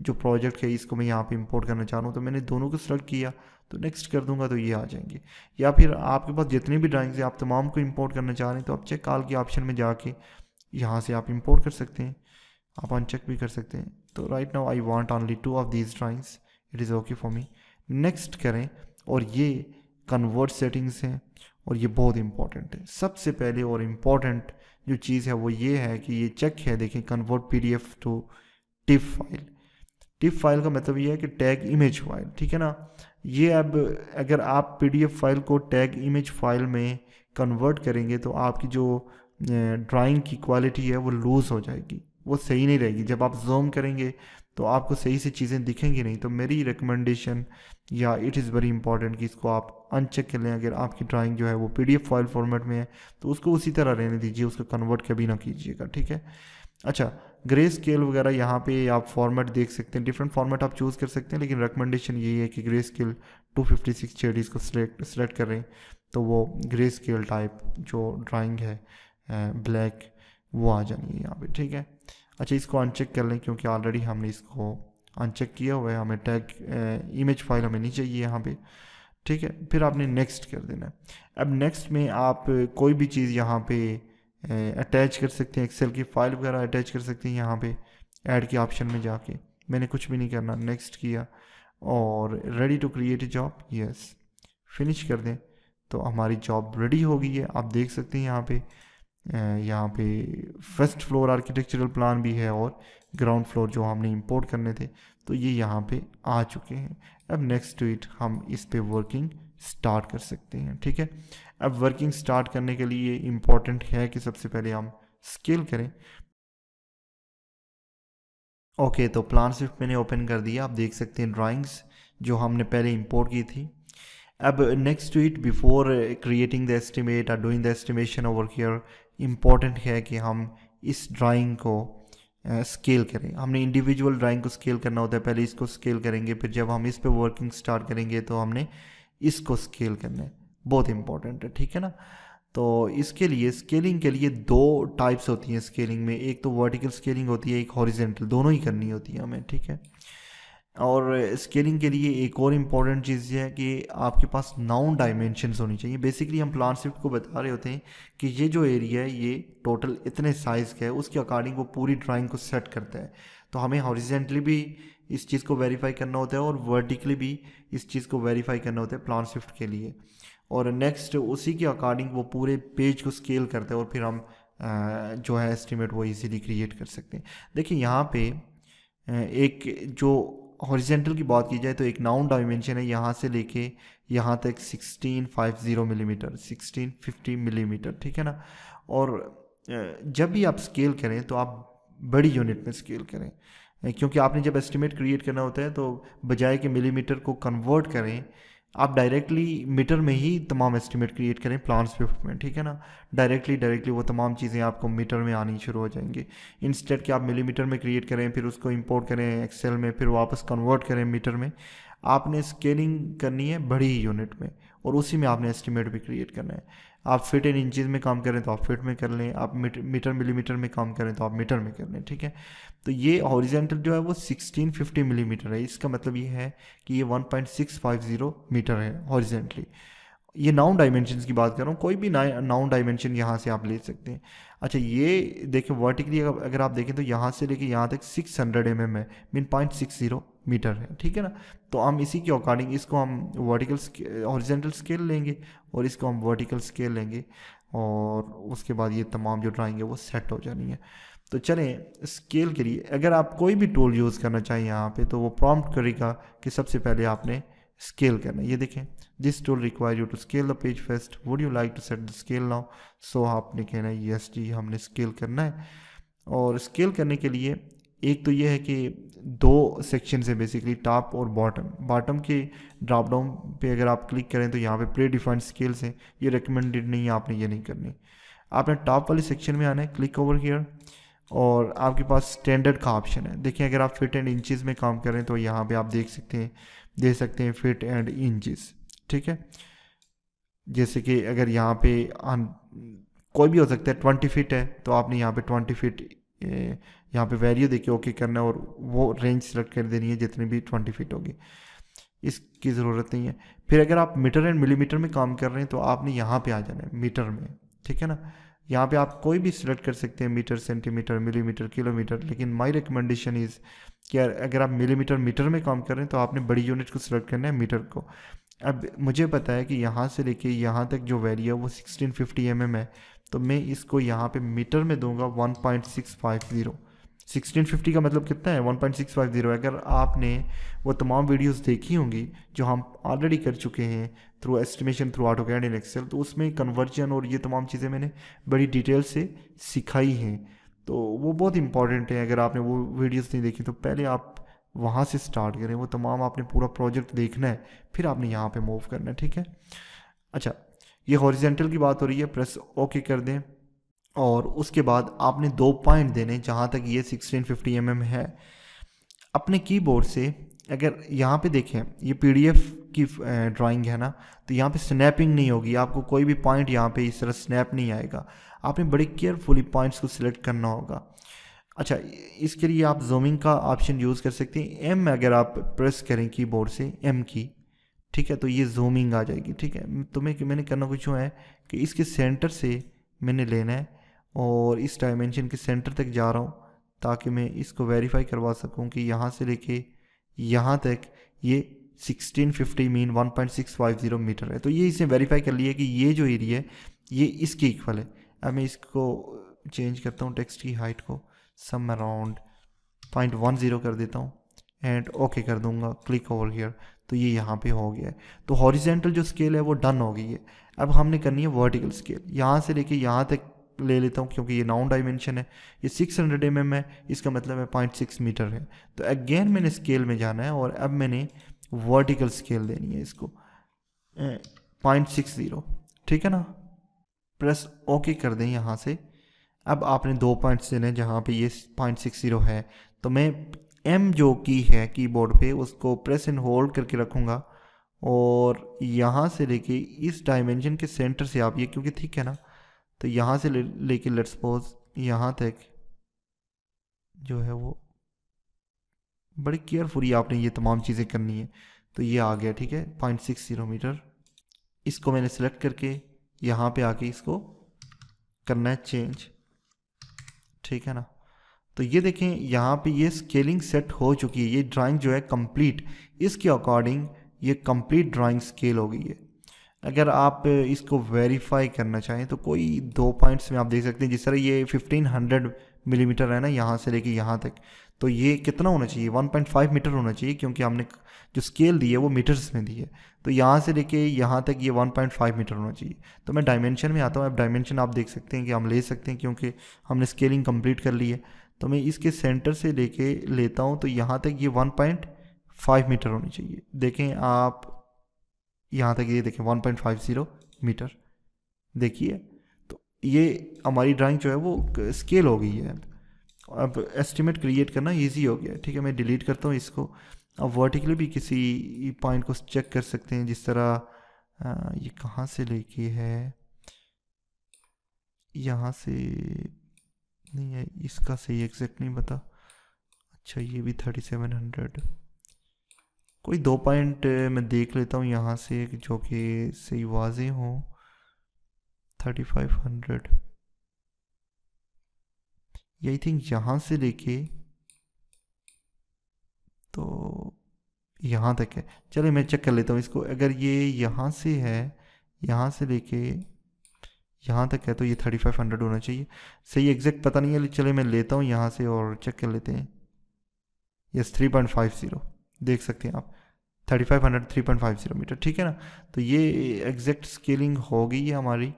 जो प्रोजेक्ट है इसको मैं यहाँ पे इंपोर्ट करना चाह रहा हूँ, तो मैंने दोनों को सिलेक्ट किया तो नेक्स्ट कर दूंगा तो ये आ जाएंगे। या फिर आपके पास जितनी भी ड्राइंग्स है आप तमाम को इंपोर्ट करना चाह रहे हैं तो आप चेक ऑल के ऑप्शन में जाके यहाँ से आप इंपोर्ट कर सकते हैं, आप अनचेक भी कर सकते हैं। तो right now I want only 2 of these drawings, it is okay for me. Next करें, और ये कन्वर्ट सेटिंग्स हैं और ये बहुत इंपॉर्टेंट है। सबसे पहले और इम्पॉर्टेंट जो चीज़ है वो ये है कि ये चेक है, देखें convert PDF to tiff file. Tiff file का मतलब ये है कि टैग इमेज फाइल, ठीक है ना। ये अब अगर आप PDF फाइल को टैग इमेज फाइल में कन्वर्ट करेंगे तो आपकी जो ड्राइंग की क्वालिटी है वो लूज़ हो जाएगी, वो सही नहीं रहेगी। जब आप जूम करेंगे तो आपको सही से चीज़ें दिखेंगी नहीं। तो मेरी रिकमेंडेशन या इट इज़ वेरी इंपॉर्टेंट कि इसको आप अनचेक कर लें। अगर आपकी ड्राइंग जो है वो PDF फाइल फॉर्मेट में है तो उसको उसी तरह रहने दीजिए, उसको कन्वर्ट कभी ना कीजिएगा, ठीक है। अच्छा, ग्रे स्केल वगैरह यहाँ पे आप फॉर्मेट देख सकते हैं, डिफरेंट फॉर्मेट आप चूज़ कर सकते हैं, लेकिन रिकमेंडेशन यही है कि ग्रे स्केल 256 शेडीज़ को सिलेक्ट कर रहे हैं तो वो ग्रे स्केल टाइप जो ड्राइंग है ब्लैक वो आ जानी है यहाँ पे, ठीक है। अच्छा, इसको अनचेक कर लें क्योंकि ऑलरेडी हमने इसको अनचेक किया हुआ है, हमें टैग इमेज फाइल हमें नहीं चाहिए यहाँ पे, ठीक है। फिर आपने नेक्स्ट कर देना है। अब नेक्स्ट में आप कोई भी चीज़ यहाँ पे अटैच कर सकते हैं, एक्सेल की फाइल वगैरह अटैच कर सकते हैं यहाँ पे ऐड के ऑप्शन में जाके। मैंने कुछ भी नहीं करना, नेक्स्ट किया और ready to create a job, yes finish कर दें तो हमारी जॉब रेडी हो गई है। आप देख सकते हैं यहाँ पे फर्स्ट फ्लोर आर्किटेक्चरल प्लान भी है और ग्राउंड फ्लोर जो हमने इंपोर्ट करने थे तो ये यहाँ पे आ चुके हैं। अब नेक्स्ट टू इट हम इस पे वर्किंग स्टार्ट कर सकते हैं, ठीक है। अब वर्किंग स्टार्ट करने के लिए इम्पॉर्टेंट है कि सबसे पहले हम स्केल करें। ओके, तो प्लान स्विफ्ट मैंने ओपन कर दिया, आप देख सकते हैं ड्राइंग्स जो हमने पहले इंपोर्ट की थी। अब next to it, before creating the estimate और doing the estimation over here, important है कि हम इस ड्राइंग को स्केल करें। हमने इंडिविजुअल ड्राइंग को स्केल करना होता है, पहले इसको स्केल करेंगे, फिर जब हम इस पे वर्किंग स्टार्ट करेंगे तो हमने इसको स्केल करना है, बहुत इंपॉर्टेंट है, ठीक है ना। तो इसके लिए स्केलिंग के लिए 2 टाइप्स होती हैं स्केलिंग में, एक तो वर्टिकल स्केलिंग होती है, एक हॉरिजेंटल, दोनों ही करनी होती है हमें, ठीक है। और स्केलिंग के लिए एक और इम्पॉर्टेंट चीज़ ये है कि आपके पास 9 डायमेंशंस होनी चाहिए। बेसिकली हम प्लान स्विफ्ट को बता रहे होते हैं कि ये जो एरिया है ये टोटल इतने साइज़ का है, उसके अकॉर्डिंग वो पूरी ड्राइंग को सेट करता है। तो हमें हॉरिजेंटली भी इस चीज़ को वेरीफाई करना होता है और वर्टिकली भी इस चीज़ को वेरीफाई करना होता है प्लान स्विफ्ट के लिए। और नेक्स्ट उसी के अकॉर्डिंग वो पूरे पेज को स्केल करते हैं और फिर हम जो है एस्टिमेट वो इजीली क्रिएट कर सकते हैं। देखिए यहाँ पे एक जो हॉरिजेंटल की बात की जाए तो एक नाउन डायमेंशन है यहाँ से लेके यहाँ तक 1650 मिलीमीटर 1650 मिलीमीटर, ठीक है ना। और जब भी आप स्केल करें तो आप बड़ी यूनिट में स्केल करें, क्योंकि आपने जब एस्टिमेट क्रिएट करना होता है तो बजाय कि मिलीमीटर को कन्वर्ट करें आप डायरेक्टली मीटर में ही तमाम एस्टिमेट क्रिएट करें प्लान स्विफ्ट में, ठीक है ना। डायरेक्टली वो तमाम चीज़ें आपको मीटर में आनी शुरू हो जाएंगी। इंस्टेड कि आप मिलीमीटर में क्रिएट करें फिर उसको इंपोर्ट करें एक्सेल में फिर वापस कन्वर्ट करें मीटर में, आपने स्केलिंग करनी है बड़ी यूनिट में और उसी में आपने एस्टिमेट भी क्रिएट करना है। आप फिट इन इंचज़ में काम करें तो आप फिट में कर लें, आप मीटर मिलीमीटर में काम करें तो आप मीटर में कर लें, ठीक है। तो ये हॉरिजेंटल जो है वो 1650 मिलीमीटर है, इसका मतलब ये है कि ये 1.650 मीटर है हॉरिजेंटली। ये नाउन डायमेंशंस की बात कर रहा हूँ, कोई भी नाउन डायमेंशन यहाँ से आप ले सकते हैं। अच्छा ये देखिए वर्टिकली अगर आप देखें तो यहाँ से लेके यहाँ तक 600 mm है, मीन 0.60 मीटर है, ठीक है ना। तो हम इसी के अकॉर्डिंग इसको हम वर्टिकल हॉरिजेंटल स्केल लेंगे और इसको हम वर्टिकल स्केल लेंगे और उसके बाद ये तमाम जो ड्राइंग है वो सेट हो जानी है। तो चलें स्केल के लिए अगर आप कोई भी टूल यूज़ करना चाहें यहाँ पे तो वो प्रॉम्प्ट करेगा कि सबसे पहले आपने स्केल करना है। ये देखें this tool require you to scale the page first, would you like to set the scale now. So आपने कहना है यस जी हमने स्केल करना है। और स्केल करने के लिए एक तो ये है कि दो सेक्शन है बेसिकली टॉप और बॉटम के ड्रॉप डाउन पे अगर आप क्लिक करें तो यहाँ पे प्री डिफाइंड स्केल्स हैं, ये रिकमेंडेड नहीं है, आपने ये नहीं करनी। आपने टॉप वाले सेक्शन में आना है, क्लिक ओवर हियर और आपके पास स्टैंडर्ड का ऑप्शन है। देखिए अगर आप फिट एंड इंचेस में काम करें तो यहाँ पे आप देख सकते हैं फिट एंड इंचेस, ठीक है। जैसे कि अगर यहाँ पे कोई भी हो सकता है 20 फीट है तो आपने यहाँ पे 20 फीट यहाँ पे वैल्यू देके ओके करना है और वो रेंज सेलेक्ट कर देनी है जितनी भी 20 फीट होगी, इसकी ज़रूरत नहीं है। फिर अगर आप मीटर एंड मिलीमीटर में काम कर रहे हैं तो आपने यहाँ पे आ जाना है मीटर में, ठीक है ना। यहाँ पे आप कोई भी सिलेक्ट कर सकते हैं मीटर सेंटीमीटर मिलीमीटर किलोमीटर, लेकिन माय रिकमेंडेशन इज़ कि अगर आप मिलीमीटर मीटर में काम कर रहे हैं तो आपने बड़ी यूनिट को सिलेक्ट करना है मीटर को। अब मुझे पता है कि यहाँ से लेके यहाँ तक जो वैल्यू है वो 1650 mm है, तो मैं इसको यहाँ पे मीटर में दूंगा 1.650। 1650 का मतलब कितना है 1.650। अगर आपने वो तमाम वीडियोस देखी होंगी जो हम ऑलरेडी कर चुके हैं through estimation through AutoCAD in Excel, तो उसमें कन्वर्जन और ये तमाम चीज़ें मैंने बड़ी डिटेल से सिखाई हैं, तो वो बहुत इंपॉर्टेंट है। अगर आपने वो वीडियोस नहीं देखी तो पहले आप वहाँ से स्टार्ट करें, वो तमाम आपने पूरा प्रोजेक्ट देखना है फिर आपने यहाँ पे मूव करना है, ठीक है। अच्छा ये हॉरिजेंटल की बात हो रही है, प्रेस ओके कर दें और उसके बाद आपने 2 पॉइंट देने जहाँ तक ये 1650 mm है। अपने कीबोर्ड से अगर यहाँ पे देखें ये PDF की ड्राइंग है ना, तो यहाँ पे स्नैपिंग नहीं होगी, आपको कोई भी पॉइंट यहाँ पे इस तरह स्नैप नहीं आएगा, आपने बड़ी केयरफुली पॉइंट्स को सिलेक्ट करना होगा। अच्छा इसके लिए आप जूमिंग का ऑप्शन यूज़ कर सकते हैं, M अगर आप प्रेस करें कीबोर्ड से M की, ठीक है, तो ये जूमिंग आ जाएगी, ठीक है। तो मैंने करना कुछ है कि इसके सेंटर से मैंने लेना है और इस डायमेंशन के सेंटर तक जा रहा हूँ ताकि मैं इसको वेरीफाई करवा सकूँ कि यहाँ से लेके यहाँ तक ये 1650 मीन 1.650 मीटर है। तो ये इसने वेरीफाई कर लिया कि ये जो एरिया है ये इसके इक्वल है। अब मैं इसको चेंज करता हूँ टेक्स्ट की हाइट को सम अराउंड 0.10 कर देता हूँ एंड ओके कर दूंगा, क्लिक ओवर हियर, तो ये यहाँ पे हो गया है। तो हॉरिजेंटल जो स्केल है वो डन हो गई है। अब हमने करनी है वर्टिकल स्केल, यहाँ से लेके यहाँ तक ले लेता हूँ क्योंकि ये नाउन डायमेंशन है, ये 600 mm है, इसका मतलब है 0.6 मीटर है। तो अगेन मैंने स्केल में जाना है और अब मैंने वर्टिकल स्केल देनी है इसको 0.60, ठीक है ना। प्रेस ओके कर दें यहाँ से। अब आपने 2 पॉइंट्स देने जहाँ पे ये 0.60 है, तो मैं M जो की है कीबोर्ड पे उसको प्रेस एंड होल्ड करके रखूँगा और यहाँ से लेके इस डायमेंशन के सेंटर से आप ये क्योंकि ठीक है ना, तो यहाँ से लेके लेट्स सपोज यहाँ तक जो है वो बड़ी केयरफुली आपने ये तमाम चीज़ें करनी है। तो ये आ गया, ठीक है 0.60 मीटर। इसको मैंने सेलेक्ट करके यहाँ पे आके इसको करना है चेंज, ठीक है ना। तो ये देखें यहाँ पे ये स्केलिंग सेट हो चुकी है, ये ड्राइंग जो है कंप्लीट, इसके अकॉर्डिंग ये कंप्लीट ड्राइंग स्केल हो गई है। अगर आप इसको वेरीफाई करना चाहें तो कोई 2 पॉइंट्स में आप देख सकते हैं, जिस तरह ये 1500 मिलीमीटर है ना यहाँ से लेके यहाँ तक, तो ये कितना होना चाहिए, 1.5 मीटर होना चाहिए, क्योंकि हमने जो स्केल दी है वो मीटर्स में दी है। तो यहाँ से लेके यहाँ तक ये 1.5 मीटर होना चाहिए। तो मैं डायमेंशन में आता हूँ। अब डायमेंशन आप देख सकते हैं कि हम ले सकते हैं, क्योंकि हमने स्केलिंग कंप्लीट कर ली है। तो मैं इसके सेंटर से लेके लेता हूँ, तो यहाँ तक ये 1.5 मीटर होनी चाहिए। देखें आप यहाँ तक, ये देखें 1.50 मीटर, देखिए। तो ये हमारी ड्राइंग जो है वो स्केल हो गई है। अब एस्टिमेट क्रिएट करना इजी हो गया। ठीक है, मैं डिलीट करता हूँ इसको। अब वर्टिकली भी किसी पॉइंट को चेक कर सकते हैं, जिस तरह ये कहाँ से लेके है, यहाँ से नहीं है, इसका सही एग्जैक्ट नहीं पता। अच्छा, ये भी 3700। कोई 2 पॉइंट मैं देख लेता हूँ यहाँ से जो कि सही वाजे हों। 3500 ये आई थिंक यहाँ से लेके तो यहाँ तक है। चलिए मैं चेक कर लेता हूँ इसको। अगर ये यहाँ से है, यहाँ से लेके यहाँ तक है, तो ये 3500 होना चाहिए। सही एग्जैक्ट पता नहीं है, चलिए मैं लेता हूँ यहाँ से और चेक कर लेते हैं। यस, 3.50 देख सकते हैं आप, 3500 3.50 मीटर। ठीक है ना, तो ये एग्जैक्ट स्केलिंग हो गई है हमारी।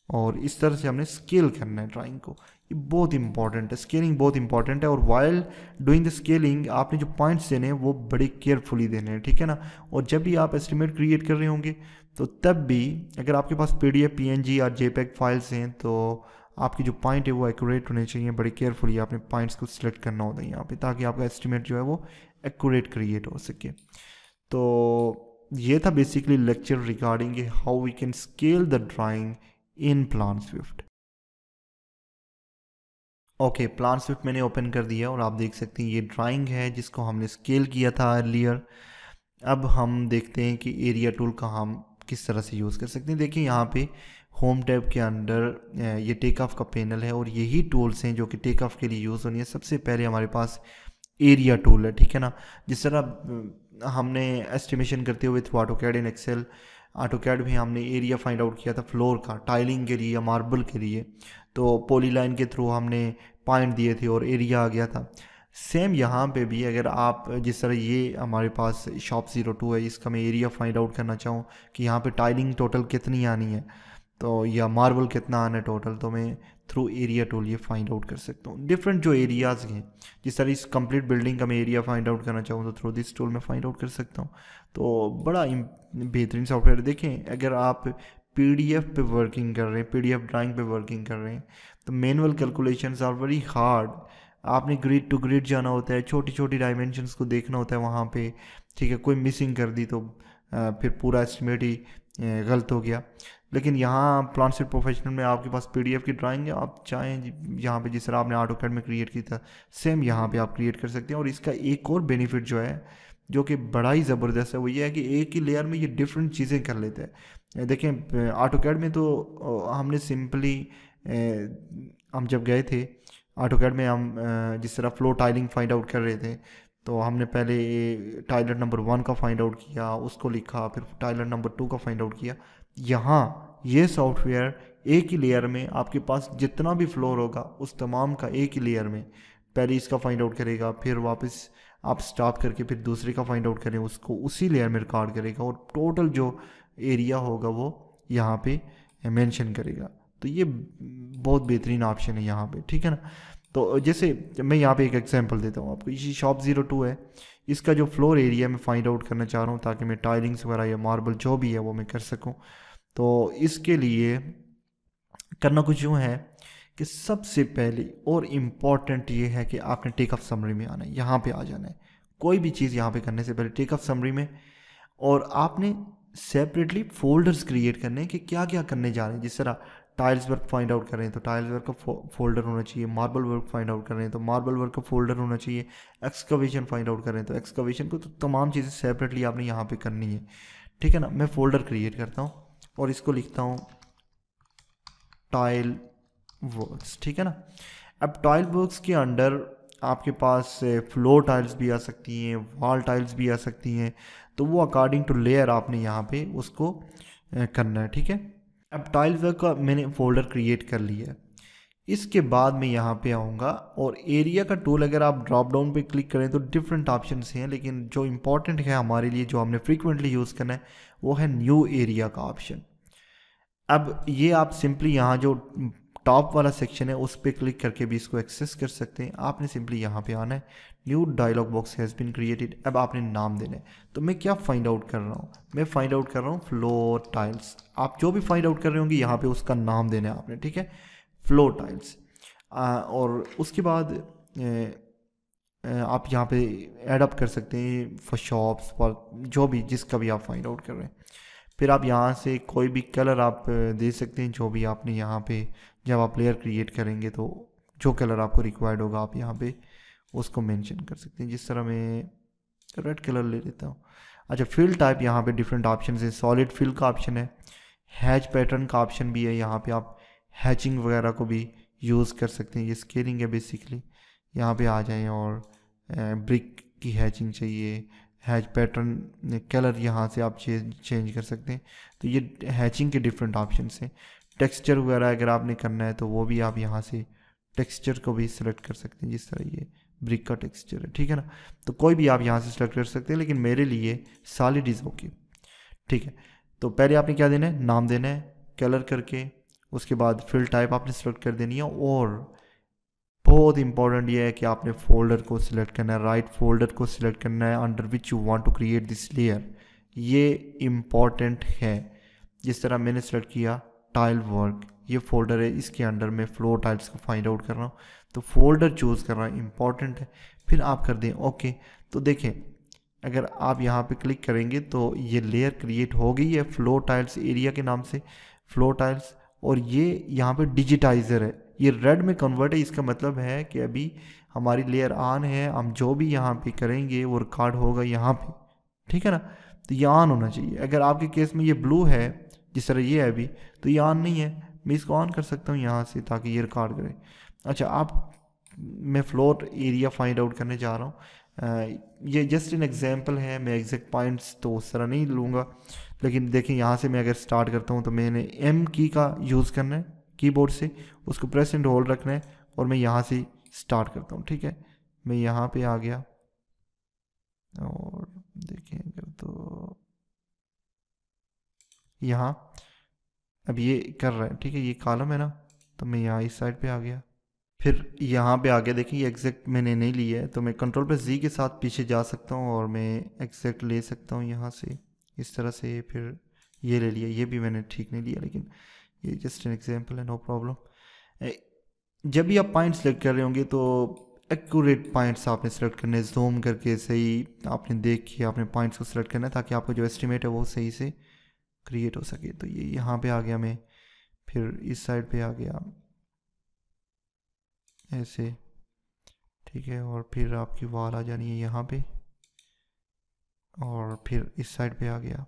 और इस तरह से हमने स्केल करना है ड्राइंग को। ये बहुत इंपॉर्टेंट है, स्केलिंग बहुत इंपॉर्टेंट है। और वाइल डूइंग द स्केलिंग आपने जो पॉइंट्स देने हैं वो बड़े केयरफुली देने हैं। ठीक है ना। और जब भी आप एस्टिमेट क्रिएट कर रहे होंगे, तो तब भी अगर आपके पास PDF PNG या JPEG फाइल्स हैं, तो आपकी जो पॉइंट है वो एक्यूरेट होने चाहिए। बड़े केयरफुली आपने पॉइंट्स को सिलेक्ट करना होता है यहाँ पे, ताकि आपका एस्टिमेट जो है वो एक्यूरेट क्रिएट हो सके। तो ये था basically lecture regarding how we can scale the drawing in Plan Swift. Okay, Plan Swift मैंने ओपन कर दिया और आप देख सकते हैं ये ड्राइंग है जिसको हमने स्केल किया था अर्लियर। अब हम देखते हैं कि एरिया टूल का हम किस तरह से यूज़ कर सकते हैं। देखिए यहाँ पे होम टैब के अंदर ये टेक ऑफ का पैनल है, और यही टूल्स हैं जो कि टेक ऑफ के लिए यूज़ होनी है। सबसे पहले हमारे पास एरिया टूल है। ठीक है ना, जिस तरह हमने एस्टिमेशन करते हुए through AutoCAD in Excel, AutoCAD में हमने एरिया फाइंड आउट किया था फ्लोर का, टाइलिंग के लिए या मार्बल के लिए, तो पॉलीलाइन के थ्रू हमने पॉइंट दिए थे और एरिया आ गया था। सेम यहाँ पे भी अगर आप, जिस तरह ये हमारे पास शॉप 02 है, इसका मैं एरिया फाइंड आउट करना चाहूँ कि यहाँ पे टाइलिंग टोटल कितनी आनी है, तो या मार्बल कितना आना है टोटल, तो मैं थ्रू एरिया टूल ये फाइंड आउट कर सकता हूँ। डिफरेंट जो एरियाज़ हैं, जिस तरह इस कंप्लीट बिल्डिंग का मैं एरिया फाइंड आउट करना चाहूँ, तो थ्रू दिस टूल में फाइंड आउट कर सकता हूँ। तो बड़ा बेहतरीन सॉफ्टवेयर। देखें, अगर आप PDF पे वर्किंग कर रहे हैं, PDF ड्राइंग पे वर्किंग कर रहे हैं, तो manual calculations are very hard. आपने ग्रिड टू ग्रिड जाना होता है, छोटी छोटी डायमेंशंस को देखना होता है वहाँ पे। ठीक है, कोई मिसिंग कर दी तो फिर पूरा एस्टिमेट ही गलत हो गया। लेकिन यहाँ प्लान स्विफ्ट प्रोफेशनल में आपके पास PDF की ड्राइंग है, आप चाहें यहाँ पे जिस तरह आपने ऑटोकैड में क्रिएट की था, सेम यहाँ पे आप क्रिएट कर सकते हैं। और इसका एक और बेनिफिट जो है, जो कि बड़ा ही ज़बरदस्त है, वो ये है कि एक ही लेयर में ये डिफरेंट चीज़ें कर लेते हैं। देखें, ऑटोकैड में तो हमने सिंपली, हम जब गए थे ऑटोकैड में, हम जिस तरह फ्लो टाइलिंग फाइंड आउट कर रहे थे, तो हमने पहले टाइलर नंबर 1 का फाइंड आउट किया, उसको लिखा, फिर टाइलर नंबर 2 का फाइंड आउट किया। यहाँ ये सॉफ्टवेयर एक ही लेयर में आपके पास जितना भी फ्लोर होगा उस तमाम का एक ही लेयर में पहले इसका फाइंड आउट करेगा, फिर वापस आप स्टॉप करके फिर दूसरे का फाइंड आउट करें, उसको उसी लेयर में रिकॉर्ड करेगा, और टोटल जो एरिया होगा वो यहाँ पे मेंशन करेगा। तो ये बहुत बेहतरीन ऑप्शन है यहाँ पे। ठीक है ना। तो जैसे मैं यहाँ पे एक एग्जांपल देता हूँ आपको। ये शॉप 02 है, इसका जो फ्लोर एरिया मैं फाइंड आउट करना चाह रहा हूँ, ताकि मैं टाइलिंग्स वगैरह या मार्बल जो भी है वो मैं कर सकूँ। तो इसके लिए करना कुछ यूँ है कि सबसे पहले और इम्पॉर्टेंट ये है कि आपने टेक ऑफ समरी में आना है, यहाँ पे आ जाना है। कोई भी चीज़ यहाँ पे करने से पहले टेक ऑफ समरी में, और आपने सेपरेटली फोल्डर्स क्रिएट करने हैं कि क्या क्या करने जा रहे हैं। जिस तरह टाइल्स वर्क फाइंड आउट कर रहे हैं तो टाइल्स वर्क का फोल्डर होना चाहिए, मार्बल वर्क फाइंड आउट कर रहे हैं तो मार्बल वर्क का फोल्डर होना चाहिए, एक्सकवेशन फाइंड आउट कर रहे हैं तो एक्सकवेशन को, तो तमाम चीज़ें सेपरेटली आपने यहाँ पे करनी है। ठीक है ना। मैं फोल्डर क्रिएट करता हूँ और इसको लिखता हूँ टाइल वर्क्स। ठीक है ना। अब टाइल वर्क्स के अंडर आपके पास फ्लोर टाइल्स भी आ सकती हैं, वॉल टाइल्स भी आ सकती हैं, तो वो अकॉर्डिंग टू लेयर आपने यहाँ पे उसको करना है, ठीक है। अब टाइल वर्क का मैंने फोल्डर क्रिएट कर लिया है। इसके बाद मैं यहाँ पे आऊँगा और एरिया का टूल अगर आप ड्रॉप डाउन पे क्लिक करें तो डिफरेंट ऑप्शन हैं, लेकिन जो इम्पोर्टेंट है हमारे लिए, जो हमने फ्रीक्वेंटली यूज़ करना है, वो है न्यू एरिया का ऑप्शन। अब ये आप सिंपली यहाँ जो टॉप वाला सेक्शन है उस पर क्लिक करके भी इसको एक्सेस कर सकते हैं। आपने सिंपली यहाँ पे आना है, new dialog box has been created. अब आपने नाम देना है। तो मैं क्या फाइंड आउट कर रहा हूँ, मैं फाइंड आउट कर रहा हूँ फ्लोर टाइल्स। आप जो भी फाइंड आउट कर रहे होंगे यहाँ पे उसका नाम देना है आपने, ठीक है, फ्लोर टाइल्स। और उसके बाद आप यहाँ पे ऐड अप कर सकते हैं फॉर शॉप्स, फॉर जो भी जिसका भी आप फाइंड आउट कर रहे हैं। फिर आप यहाँ से कोई भी कलर आप दे सकते हैं, जो भी आपने यहाँ पे जब आप लेयर क्रिएट करेंगे तो जो कलर आपको रिक्वायर्ड होगा आप यहाँ पे उसको मेंशन कर सकते हैं। जिस तरह मैं रेड कलर ले लेता हूँ। अच्छा, फिल टाइप यहाँ पे डिफरेंट ऑप्शन है। सॉलिड फिल का ऑप्शन है, हैच पैटर्न का ऑप्शन भी है। यहाँ पे आप हैचिंग वगैरह को भी यूज़ कर सकते हैं। ये स्केलिंग है बेसिकली। यहाँ पे आ जाएं और ब्रिक की हैचिंग चाहिए, हैच पैटर्न कलर यहाँ से आप चेंज कर सकते हैं। तो ये हैचिंग के डिफरेंट ऑप्शंस हैं। टेक्सचर वगैरह अगर आपने करना है तो वो भी आप यहाँ से टेक्सचर को भी सिलेक्ट कर सकते हैं। जिस तरह ये ब्रिक का टेक्सचर है, ठीक है ना, तो कोई भी आप यहाँ से सिलेक्ट कर सकते हैं, लेकिन मेरे लिए सॉलिड इज़ ओके, ठीक है। तो पहले आपने क्या देना है, नाम देना है कलर करके। उसके बाद फिल टाइप आपने सेलेक्ट कर देनी है, और बहुत इंपॉर्टेंट ये है कि आपने फोल्डर को सिलेक्ट करना है, राइट फोल्डर को सिलेक्ट करना है under which you want to create this layer. ये इम्पॉर्टेंट है। जिस तरह मैंने सेलेक्ट किया टाइल वर्क, ये फोल्डर है, इसके अंडर मैं फ्लोर टाइल्स को फाइंड आउट कर रहा हूँ, तो फोल्डर चूज़ करना इंपॉर्टेंट है। फिर आप कर दें ओके। तो देखें, अगर आप यहाँ पे क्लिक करेंगे तो ये लेयर क्रिएट हो गई है फ्लोर टाइल्स एरिया के नाम से, फ्लोर टाइल्स। और ये यहाँ पे डिजिटाइज़र है, ये रेड में कन्वर्ट है। इसका मतलब है कि अभी हमारी लेयर ऑन है, हम जो भी यहाँ पे करेंगे वो रिकॉर्ड होगा यहाँ पे, ठीक है ना। तो ये ऑन होना चाहिए। अगर आपके केस में ये ब्लू है जिस तरह ये है अभी, तो ये ऑन नहीं है। मैं इसको ऑन कर सकता हूँ यहाँ से ताकि ये रिकॉर्ड करे। अच्छा, मैं फ्लोर एरिया फाइंड आउट करने जा रहा हूँ। ये जस्ट एन एग्जांपल है, मैं एग्जैक्ट पॉइंट्स तो उस तरह नहीं लूँगा, लेकिन देखें यहाँ से मैं अगर स्टार्ट करता हूँ तो मैंने एम की का यूज़ करना है कीबोर्ड से, उसको प्रेस एंड होल्ड रखना है और मैं यहाँ से स्टार्ट करता हूँ, ठीक है। मैं यहाँ पे आ गया और देखें अगर तो यहाँ अब ये कर रहा है, ठीक है, ये कॉलम है ना, तो मैं यहाँ इस साइड पे आ गया। फिर यहाँ पे आगे देखिए ये एग्जैक्ट मैंने नहीं लिया है, तो मैं कंट्रोल प्लस जी के साथ पीछे जा सकता हूँ और मैं एग्जैक्ट ले सकता हूँ यहाँ से इस तरह से। फिर ये ले लिया, ये भी मैंने ठीक नहीं लिया, लेकिन ये जस्ट एन एग्जांपल है, नो प्रॉब्लम। जब भी आप पॉइंट सेलेक्ट कर रहे होंगे तो एक्यूरेट पॉइंट्स आपने सेलेक्ट करने, जूम करके सही आपने देख के आपने पॉइंट्स को सेलेक्ट करना है ताकि आपका जो एस्टिमेट है वो सही से क्रिएट हो सके। तो ये यहाँ पे आ गया मैं, फिर इस साइड पे आ गया ऐसे, ठीक है, और फिर आपकी वॉल आ जानी है यहाँ पे, और फिर इस साइड पे आ गया।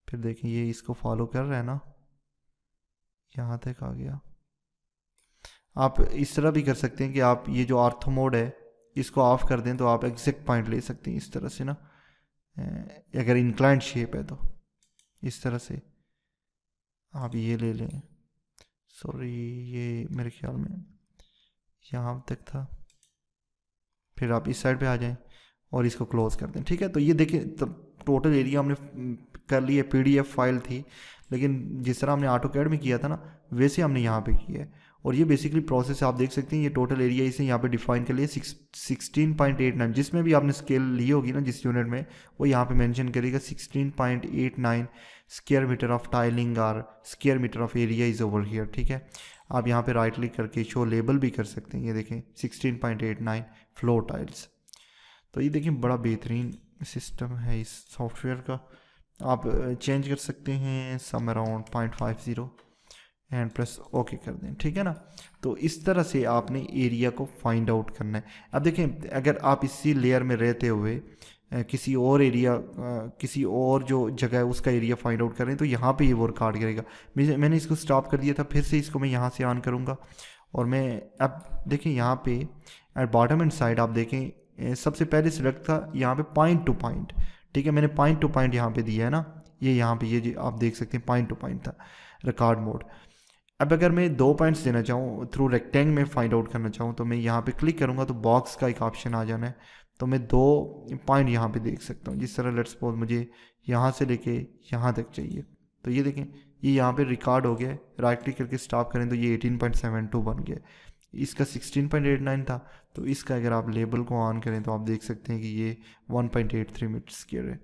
फिर देखें ये इसको फॉलो कर रहा है ना, यहाँ तक आ गया। आप इस तरह भी कर सकते हैं कि आप ये जो ऑर्थो मोड है इसको ऑफ कर दें तो आप एग्जैक्ट पॉइंट ले सकते हैं इस तरह से ना, अगर इंक्लाइंड शेप है तो इस तरह से आप ये ले लें। सॉरी, ये मेरे ख्याल में यहाँ तक था। फिर आप इस साइड पे आ जाएं और इसको क्लोज कर दें, ठीक है। तो ये देखें, तो टोटल एरिया हमने कर ली है, पीडीएफ फाइल थी, लेकिन जिस तरह हमने AutoCAD में किया था ना वैसे हमने यहाँ पे किया है। और ये बेसिकली प्रोसेस आप देख सकते हैं, ये टोटल एरिया इसे यहाँ पे डिफाइन कर लिया 16.89, जिसमें भी आपने स्केल ली होगी ना जिस यूनिट में, वो यहाँ पे मेंशन करेगा 16.89 स्क्वायर मीटर ऑफ टाइलिंग और square metre of area is over here, ठीक है। आप यहाँ पे राइट क्लिक करके शो लेबल भी कर सकते हैं। ये देखें 16.89 फ्लोर टाइल्स। तो ये देखें बड़ा बेहतरीन सिस्टम है इस सॉफ्टवेयर का। आप चेंज कर सकते हैं some around 0.50 and press okay कर दें, ठीक है ना। तो इस तरह से आपने एरिया को फाइंड आउट करना है। अब देखें, अगर आप इसी लेयर में रहते हुए किसी और एरिया, किसी और जो जगह है उसका एरिया फाइंड आउट करें तो यहाँ पे ये वो रिकॉर्ड करेगा। मैंने इसको स्टॉप कर दिया था, फिर से इसको मैं यहाँ से ऑन करूँगा और मैं अब देखें यहाँ पे एट बॉटम एंड साइड आप देखें सबसे पहले सिलेक्ट था यहाँ पे पॉइंट टू पॉइंट, ठीक है। मैंने पॉइंट टू पॉइंट यहाँ पे दिया है ना, ये यहाँ पे ये जो आप देख सकते हैं पॉइंट टू पॉइंट था रिकॉर्ड मोड। अब अगर मैं 2 पॉइंट्स देना चाहूँ थ्रू रेक्टेंगल में फाइंड आउट करना चाहूँ तो मैं यहाँ पे क्लिक करूँगा तो बॉक्स का एक ऑप्शन आ जाना है, तो मैं 2 पॉइंट यहाँ पे देख सकता हूँ। जिस तरह लेट्स सपोज मुझे यहाँ से लेके यहाँ तक चाहिए, तो ये देखें ये यहाँ पे रिकॉर्ड हो गया, राइट क्लिक करके स्टॉप करें तो ये 18.72 बन गया। इसका 16.89 था, तो इसका अगर आप लेबल को ऑन करें तो आप देख सकते हैं कि ये 1.83 मीटर स्क्वायर है।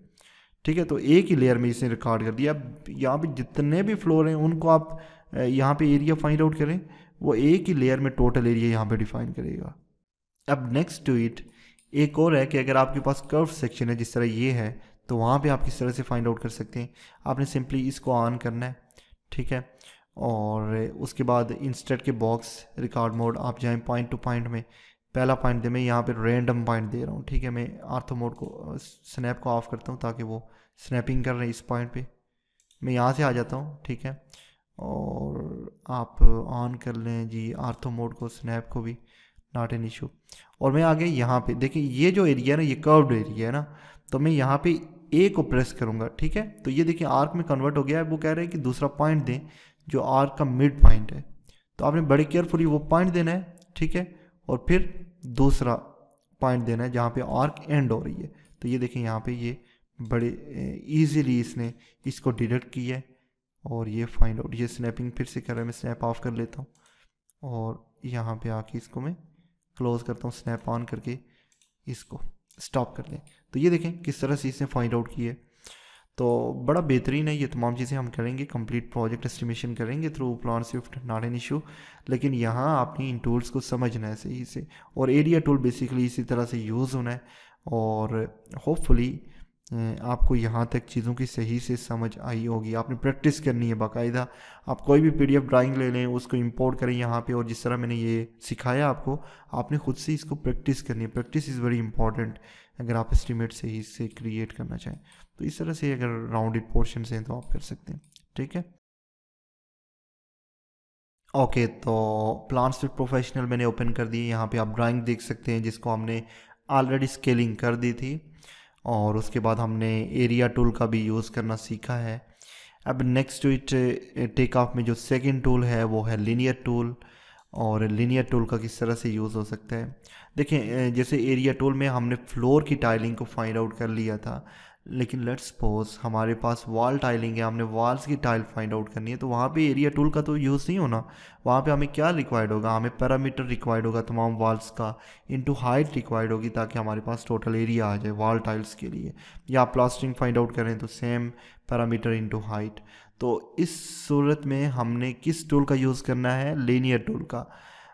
ठीक है, तो एक ही लेयर में इसने रिकॉर्ड कर दिया। अब यहाँ पे जितने भी फ्लोर हैं उनको आप यहाँ पे एरिया फाइंड आउट करें, वो एक ही लेयर में टोटल एरिया यहाँ पे डिफाइन करेगा। अब नेक्स्ट टू इट एक और है कि अगर आपके पास कर्व सेक्शन है जिस तरह ये है, तो वहाँ पे आप किस तरह से फाइंड आउट कर सकते हैं। आपने सिंपली इसको ऑन करना है, ठीक है, और उसके बाद इंस्टेंट के बॉक्स रिकॉर्ड मोड आप जाएँ पॉइंट टू पॉइंट में। पहला पॉइंट दे, मैं यहाँ पे रैंडम पॉइंट दे रहा हूँ, ठीक है। मैं आर्थो मोड को स्नैप को ऑफ करता हूँ ताकि वो स्नैपिंग कर रहे हैं इस पॉइंट पे। मैं यहाँ से आ जाता हूँ, ठीक है, और आप ऑन कर लें जी आर्थो मोड को, स्नैप को भी, नॉट एन इशू। और मैं आगे यहाँ पे देखिए ये जो एरिया है ना, ये कर्व्ड एरिया है ना, तो मैं यहाँ पे ए को प्रेस करूँगा, ठीक है, तो ये देखिए आर्क में कन्वर्ट हो गया है। वो कह रहे हैं कि दूसरा पॉइंट दें जो आर्क का मिड पॉइंट है, तो आपने बड़े केयरफुली वो पॉइंट देना है, ठीक है, और फिर दूसरा पॉइंट देना है जहाँ पे आर्क एंड हो रही है। तो ये देखें यहाँ पे ये बड़े इजीली इसने इसको डिडक्ट किया है और ये फाइंड आउट, ये स्नैपिंग फिर से कर रहा है। मैं स्नैप ऑफ कर लेता हूँ और यहाँ पे आके इसको मैं क्लोज करता हूँ, स्नैप ऑन करके इसको स्टॉप कर दें। तो ये देखें किस तरह से इसने फाइंड आउट किया है। तो बड़ा बेहतरीन है, ये तमाम चीज़ें हम करेंगे, कंप्लीट प्रोजेक्ट एस्टिमेशन करेंगे through plan Swift, not an issue. लेकिन यहाँ आपने इन टूल्स को समझना है सही से, और एरिया टूल बेसिकली इसी तरह से यूज़ होना है। और होपफुली आपको यहाँ तक चीज़ों की सही से समझ आई होगी। आपने प्रैक्टिस करनी है बाकायदा। आप कोई भी PDF ड्राइंग ले लें, उसको इंपोर्ट करें यहाँ पे, और जिस तरह मैंने ये सिखाया आपको, आपने खुद से इसको प्रैक्टिस करनी है। प्रैक्टिस इज़ वेरी इंपॉर्टेंट अगर आप एस्टिमेट सही से क्रिएट करना चाहें। तो इस तरह से अगर राउंडेड पोर्शन हैं तो आप कर सकते हैं, ठीक है। ओके, तो प्लान स्विफ्ट प्रोफेशनल मैंने ओपन कर दी। यहाँ पे आप ड्राइंग देख सकते हैं जिसको हमने ऑलरेडी स्केलिंग कर दी थी, और उसके बाद हमने एरिया टूल का भी यूज़ करना सीखा है। अब next to it take off में जो सेकंड टूल है वो है लीनियर टूल, और लीनियर टूल का किस तरह से यूज़ हो सकता है। देखें जैसे एरिया टूल में हमने फ्लोर की टाइलिंग को फाइंड आउट कर लिया था, लेकिन लेट्स सपोज हमारे पास वॉल टाइलिंग है, हमने वॉल्स की टाइल फाइंड आउट करनी है, तो वहाँ पे एरिया टूल का तो यूज़ नहीं होना। वहाँ पे हमें क्या रिक्वायर्ड होगा, हमें पैरामीटर रिक्वायर्ड होगा तमाम वॉल्स का, इनटू हाइट रिक्वायर्ड होगी, ताकि हमारे पास टोटल एरिया आ जाए वॉल टाइल्स के लिए। या आप प्लास्टरिंग फाइंड आउट करें तो सेम पैरामीटर इनटू हाइट। तो इस सूरत में हमने किस टूल का यूज़ करना है, लीनियर टूल का।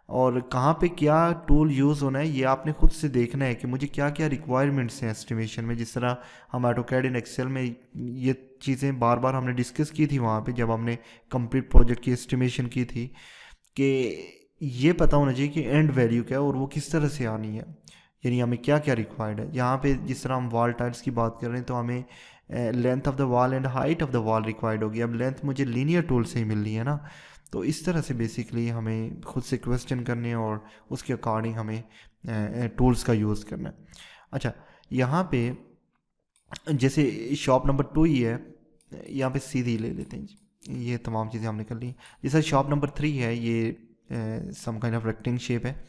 और कहाँ पे क्या टूल यूज़ होना है ये आपने खुद से देखना है कि मुझे क्या क्या रिक्वायरमेंट्स हैं एस्टिमेशन में। जिस तरह हम ऑटोकैड इन एक्सेल में ये चीज़ें बार बार हमने डिस्कस की थी वहाँ पे जब हमने कंप्लीट प्रोजेक्ट की एस्टिमेशन की थी, कि ये पता होना चाहिए कि एंड वैल्यू क्या है और वो किस तरह से आनी है, यानी हमें क्या क्या रिक्वायर्ड है। यहाँ पे जिस तरह हम वॉल टाइल्स की बात कर रहे हैं तो हमें length of the wall and height of the wall required होगी। अब लेंथ मुझे लीनियर टूल से ही मिल रही है ना, तो इस तरह से बेसिकली हमें खुद से क्वेश्चन करने और उसके अकॉर्डिंग हमें टूल्स का यूज़ करना है। अच्छा, यहाँ पे जैसे शॉप नंबर 2 ही है, यहाँ पे सीधी ले लेते हैं जी, ये तमाम चीज़ें हमने कर ली। जैसा शॉप नंबर 3 है, ये some kind of rectangle shape है,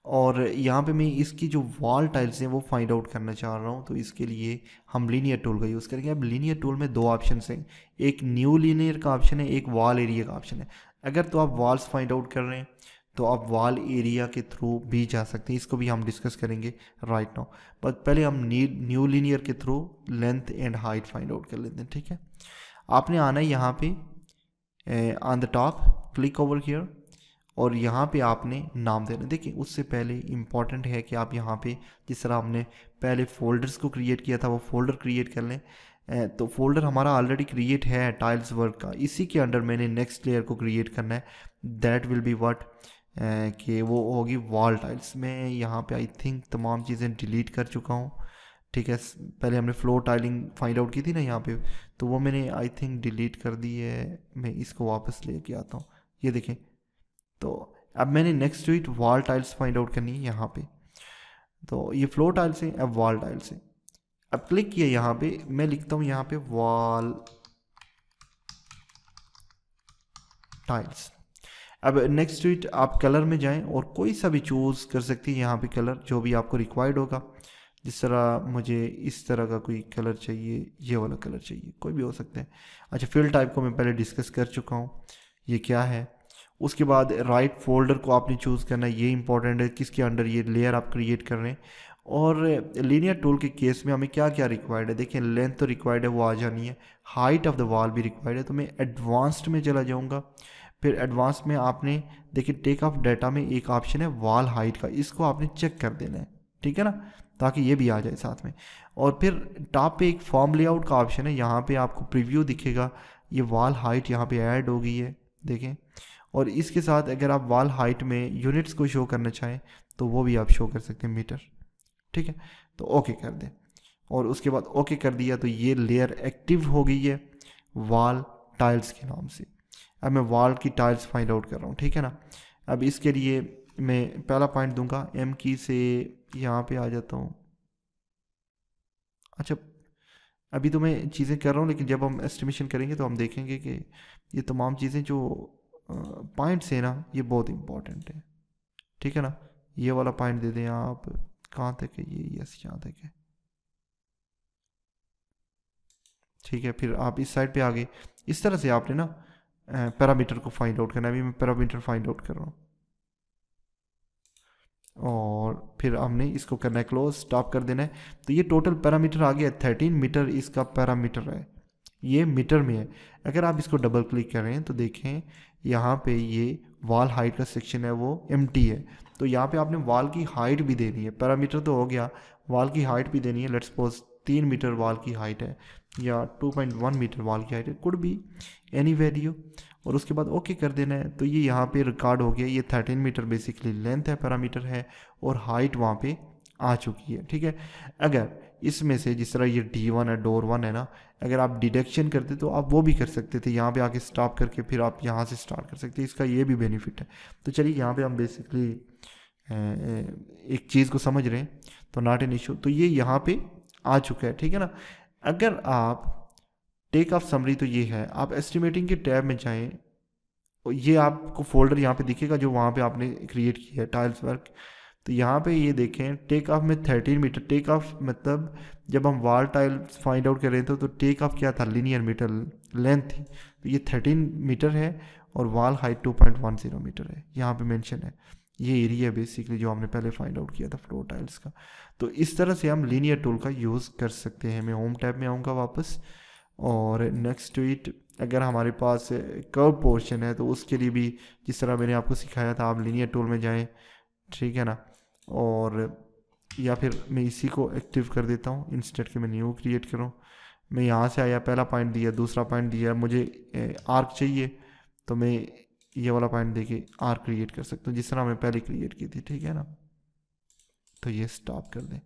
और यहाँ पे मैं इसकी जो वॉल टाइल्स हैं वो फाइंड आउट करना चाह रहा हूँ। तो इसके लिए हम लीनियर टूल का यूज़ करेंगे। अब लीनियर टूल में 2 ऑप्शन हैं, एक न्यू लीनियर का ऑप्शन है, एक वॉल एरिया का ऑप्शन है। अगर तो आप वॉल्स फाइंड आउट कर रहे हैं तो आप वॉल एरिया के थ्रू भी जा सकते हैं, इसको भी हम डिस्कस करेंगे राइट नाउ। बट पहले हम न्यू लीनियर के through length and height find out कर लेते हैं, ठीक है। आपने आना है यहाँ पे on the top, click over here, और यहाँ पे आपने नाम देना। देखिए उससे पहले इम्पॉर्टेंट है कि आप यहाँ पे जिस तरह हमने पहले फोल्डर्स को क्रिएट किया था वो फोल्डर क्रिएट कर लें। तो फोल्डर हमारा ऑलरेडी क्रिएट है टाइल्स वर्क का, इसी के अंडर मैंने नेक्स्ट लेयर को क्रिएट करना है, दैट विल बी व्हाट कि वो होगी वॉल टाइल्स। मैं यहाँ पे आई थिंक तमाम चीज़ें डिलीट कर चुका हूँ, ठीक है। पहले हमने फ्लोर टाइलिंग फाइंड आउट की थी ना यहाँ पे, तो वो मैंने आई थिंक डिलीट कर दी है। मैं इसको वापस लेके आता हूँ, ये देखें। तो अब मैंने next to it wall tiles find out करनी है यहाँ पे। तो ये फ्लोर टाइल्स है, अब वॉल टाइल्स है। अब क्लिक किया यहाँ पे, मैं लिखता हूँ यहाँ पे वॉल टाइल्स। अब नेक्स्ट टू इट आप कलर में जाएं और कोई सा भी चूज़ कर सकती हैं यहाँ पे कलर जो भी आपको रिक्वायर्ड होगा। जिस तरह मुझे इस तरह का कोई कलर चाहिए, ये वाला कलर चाहिए, कोई भी हो सकता है। अच्छा, फिल टाइप को मैं पहले डिस्कस कर चुका हूँ, ये क्या है। उसके बाद राइट फोल्डर को आपने चूज़ करना है, ये इंपॉर्टेंट है किसके अंडर ये लेयर आप क्रिएट कर रहे हैं। और लीनियर टूल के केस में हमें क्या क्या रिक्वायर्ड है, देखिए लेंथ तो रिक्वायर्ड है, वो आ जानी है। हाइट ऑफ द वॉल भी रिक्वायर्ड है, तो मैं एडवांस्ड में चला जाऊँगा। फिर एडवांस में आपने देखिए टेक ऑफ डाटा में एक ऑप्शन है वॉल हाइट का, इसको आपने चेक कर देना है, ठीक है ना, ताकि ये भी आ जाए साथ में। और फिर टॉप पे एक फॉर्म लेआउट का ऑप्शन है, यहाँ पे आपको प्रीव्यू दिखेगा, ये वॉल हाइट यहाँ पे ऐड हो गई है, देखें। और इसके साथ अगर आप वॉल हाइट में यूनिट्स को शो करना चाहें तो वो भी आप शो कर सकते हैं, मीटर, ठीक है। तो ओके कर दें, और उसके बाद ओके कर दिया तो ये लेयर एक्टिव हो गई है वॉल टाइल्स के नाम से। अब मैं वॉल की टाइल्स फाइंड आउट कर रहा हूँ, ठीक है ना। अब इसके लिए मैं पहला पॉइंट दूंगा, एम की से यहाँ पे आ जाता हूँ। अच्छा, अभी तो मैं चीज़ें कर रहा हूँ, लेकिन जब हम एस्टिमेशन करेंगे तो हम देखेंगे कि ये तमाम चीज़ें जो पॉइंट्स हैं ना, ये बहुत इंपॉर्टेंट है, ठीक है ना। ये वाला पॉइंट दे दें आप, कहाँ तक है ये, यस यहाँ तक है, ठीक है। फिर आप इस साइड पे आ गए। इस तरह से आपने ना पैरामीटर को फाइंड आउट करना है। अभी मैं पैरामीटर फाइंड आउट कर रहा हूँ, और फिर हमने इसको करना है क्लोज, स्टॉप कर देना है। तो ये टोटल पैरामीटर आ गया 13 मीटर, इसका पैरामीटर है, ये मीटर में है। अगर आप इसको डबल क्लिक करें तो देखें यहाँ पे ये वॉल हाइट का सेक्शन है वो एम्प्टी है। तो यहाँ पे आपने वॉल की हाइट भी देनी है, पैरामीटर तो हो गया, वॉल की हाइट भी देनी है। लेट्स सपोज 3 मीटर वॉल की हाइट है, या 2.1 मीटर वॉल की हाइट है, कुड बी एनी वैल्यू। और उसके बाद ओके कर देना है। तो ये यहाँ पे रिकॉर्ड हो गया, ये 13 मीटर बेसिकली लेंथ है, पैरामीटर है, और हाइट वहाँ पे आ चुकी है, ठीक है। अगर इसमें से जिस तरह ये D1 है, डोर 1 है ना, अगर आप डिडक्शन करते तो आप वो भी कर सकते थे, यहाँ पे आके स्टॉप करके फिर आप यहाँ से स्टार्ट कर सकते, इसका ये भी बेनिफिट है। तो चलिए यहाँ पे हम बेसिकली एक चीज़ को समझ रहे हैं, तो नॉट एन इशू। तो ये यहाँ पे आ चुका है, ठीक है ना। अगर आप टेक ऑफ समरी, तो ये है, आप एस्टिमेटिंग के टैब में जाएं, ये आपको फोल्डर यहाँ पे दिखेगा जो वहाँ पे आपने क्रिएट किया है टाइल्स वर्क। तो यहाँ पे ये देखें टेक ऑफ में 13 मीटर, टेक ऑफ मतलब जब हम वॉल टाइल्स फाइंड आउट कर रहे थे तो टेक ऑफ क्या था, लीनियर मीटर लेंथ थी। तो ये 13 मीटर है, और वॉल हाइट 2.10 मीटर है, यहाँ पे मेंशन है। ये एरिया बेसिकली जो हमने पहले फाइंड आउट किया था फ्लोर टाइल्स का। तो इस तरह से हम लीनियर टूल का यूज़ कर सकते हैं। मैं होम टैब में आऊँगा वापस, और नेक्स्ट टू इट अगर हमारे पास कर्व पोर्शन है तो उसके लिए भी जिस तरह मैंने आपको सिखाया था, आप लीनियर टूल में जाएं, ठीक है ना। और या फिर मैं इसी को एक्टिव कर देता हूँ, इंस्टेड के मैं न्यू क्रिएट करूँ। मैं यहाँ से आया, पहला पॉइंट दिया, दूसरा पॉइंट दिया, मुझे आर्क चाहिए, तो मैं ये वाला पॉइंट देके आर्क क्रिएट कर सकता हूँ जिस तरह मैं पहले क्रिएट की थी, ठीक है ना। तो ये स्टॉप कर दें।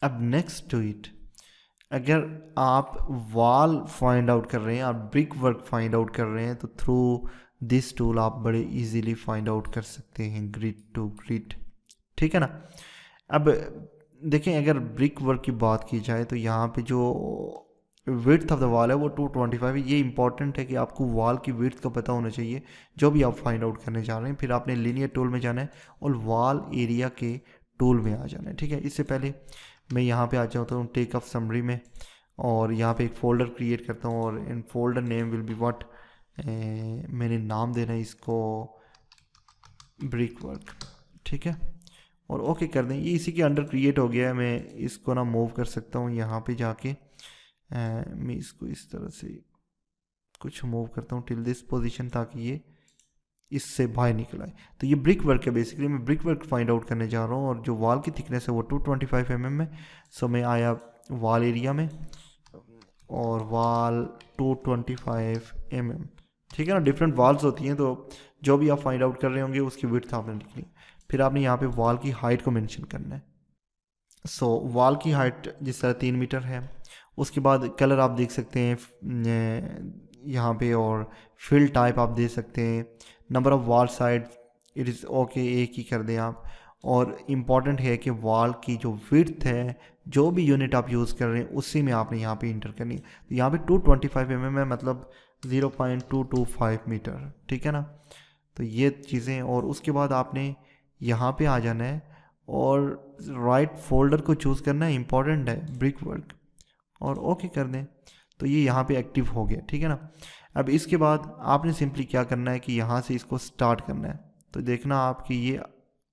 अब नेक्स्ट टू इट, अगर आप वॉल फाइंड आउट कर रहे हैं, आप ब्रिक वर्क फाइंड आउट कर रहे हैं, तो थ्रू दिस टूल आप बड़े इजीली फाइंड आउट कर सकते हैं ग्रिड टू ग्रिड, ठीक है ना। अब देखें अगर ब्रिक वर्क की बात की जाए तो यहाँ पे जो विड्थ ऑफ द वॉल है वो 225 है। ये इंपॉर्टेंट है कि आपको वॉल की विड्थ का पता होना चाहिए जो भी आप फाइंड आउट करने जा रहे हैं। फिर आपने लीनियर टूल में जाना है और वॉल एरिया के टूल में आ जाना है, ठीक है। इससे पहले मैं यहाँ पे आ जाता हूँ टेक ऑफ समरी में, और यहाँ पे एक फ़ोल्डर क्रिएट करता हूँ, और in folder name will be what, मैंने नाम देना है इसको ब्रिक वर्क, ठीक है। और ओके कर दें, ये इसी के अंडर क्रिएट हो गया है। मैं इसको ना मूव कर सकता हूँ यहाँ पे जाके, मैं इसको इस तरह से कुछ मूव करता हूँ टिल दिस पोजीशन, ताकि ये इससे बाहर निकल आए। तो ये ब्रिक वर्क है बेसिकली, मैं ब्रिक वर्क फाइंड आउट करने जा रहा हूँ, और जो वॉल की थिकनेस है वो 225 mm है। सो मैं आया वॉल एरिया में, और वॉल 225 mm, ठीक है ना। डिफरेंट वॉल्स होती हैं, तो जो भी आप फाइंड आउट कर रहे होंगे उसकी विड्थ आपने लिखनी। फिर आपने यहाँ पे वॉल की हाइट को मेंशन करना है। सो वॉल की हाइट जिस तरह 3 मीटर है। उसके बाद कलर आप देख सकते हैं यहाँ पे, और फिल टाइप आप दे सकते हैं। Number of wall side it is okay, एक ही कर दें आप। और इम्पॉर्टेंट है कि वॉल की जो विड्थ है, जो भी यूनिट आप यूज़ कर रहे हैं उसी में आपने यहाँ पे इंटर करनी है। तो यहाँ पे 225 mm है, मतलब 0.225 मीटर, ठीक है ना। तो ये चीज़ें, और उसके बाद आपने यहाँ पे आ जाना है और राइट फोल्डर को चूज़ करना है, इम्पॉर्टेंट है, ब्रिक वर्क, और ओके कर दें। तो ये यहाँ पे एक्टिव हो गया, ठीक है ना। अब इसके बाद आपने सिंपली क्या करना है कि यहाँ से इसको स्टार्ट करना है। तो देखना आपकी ये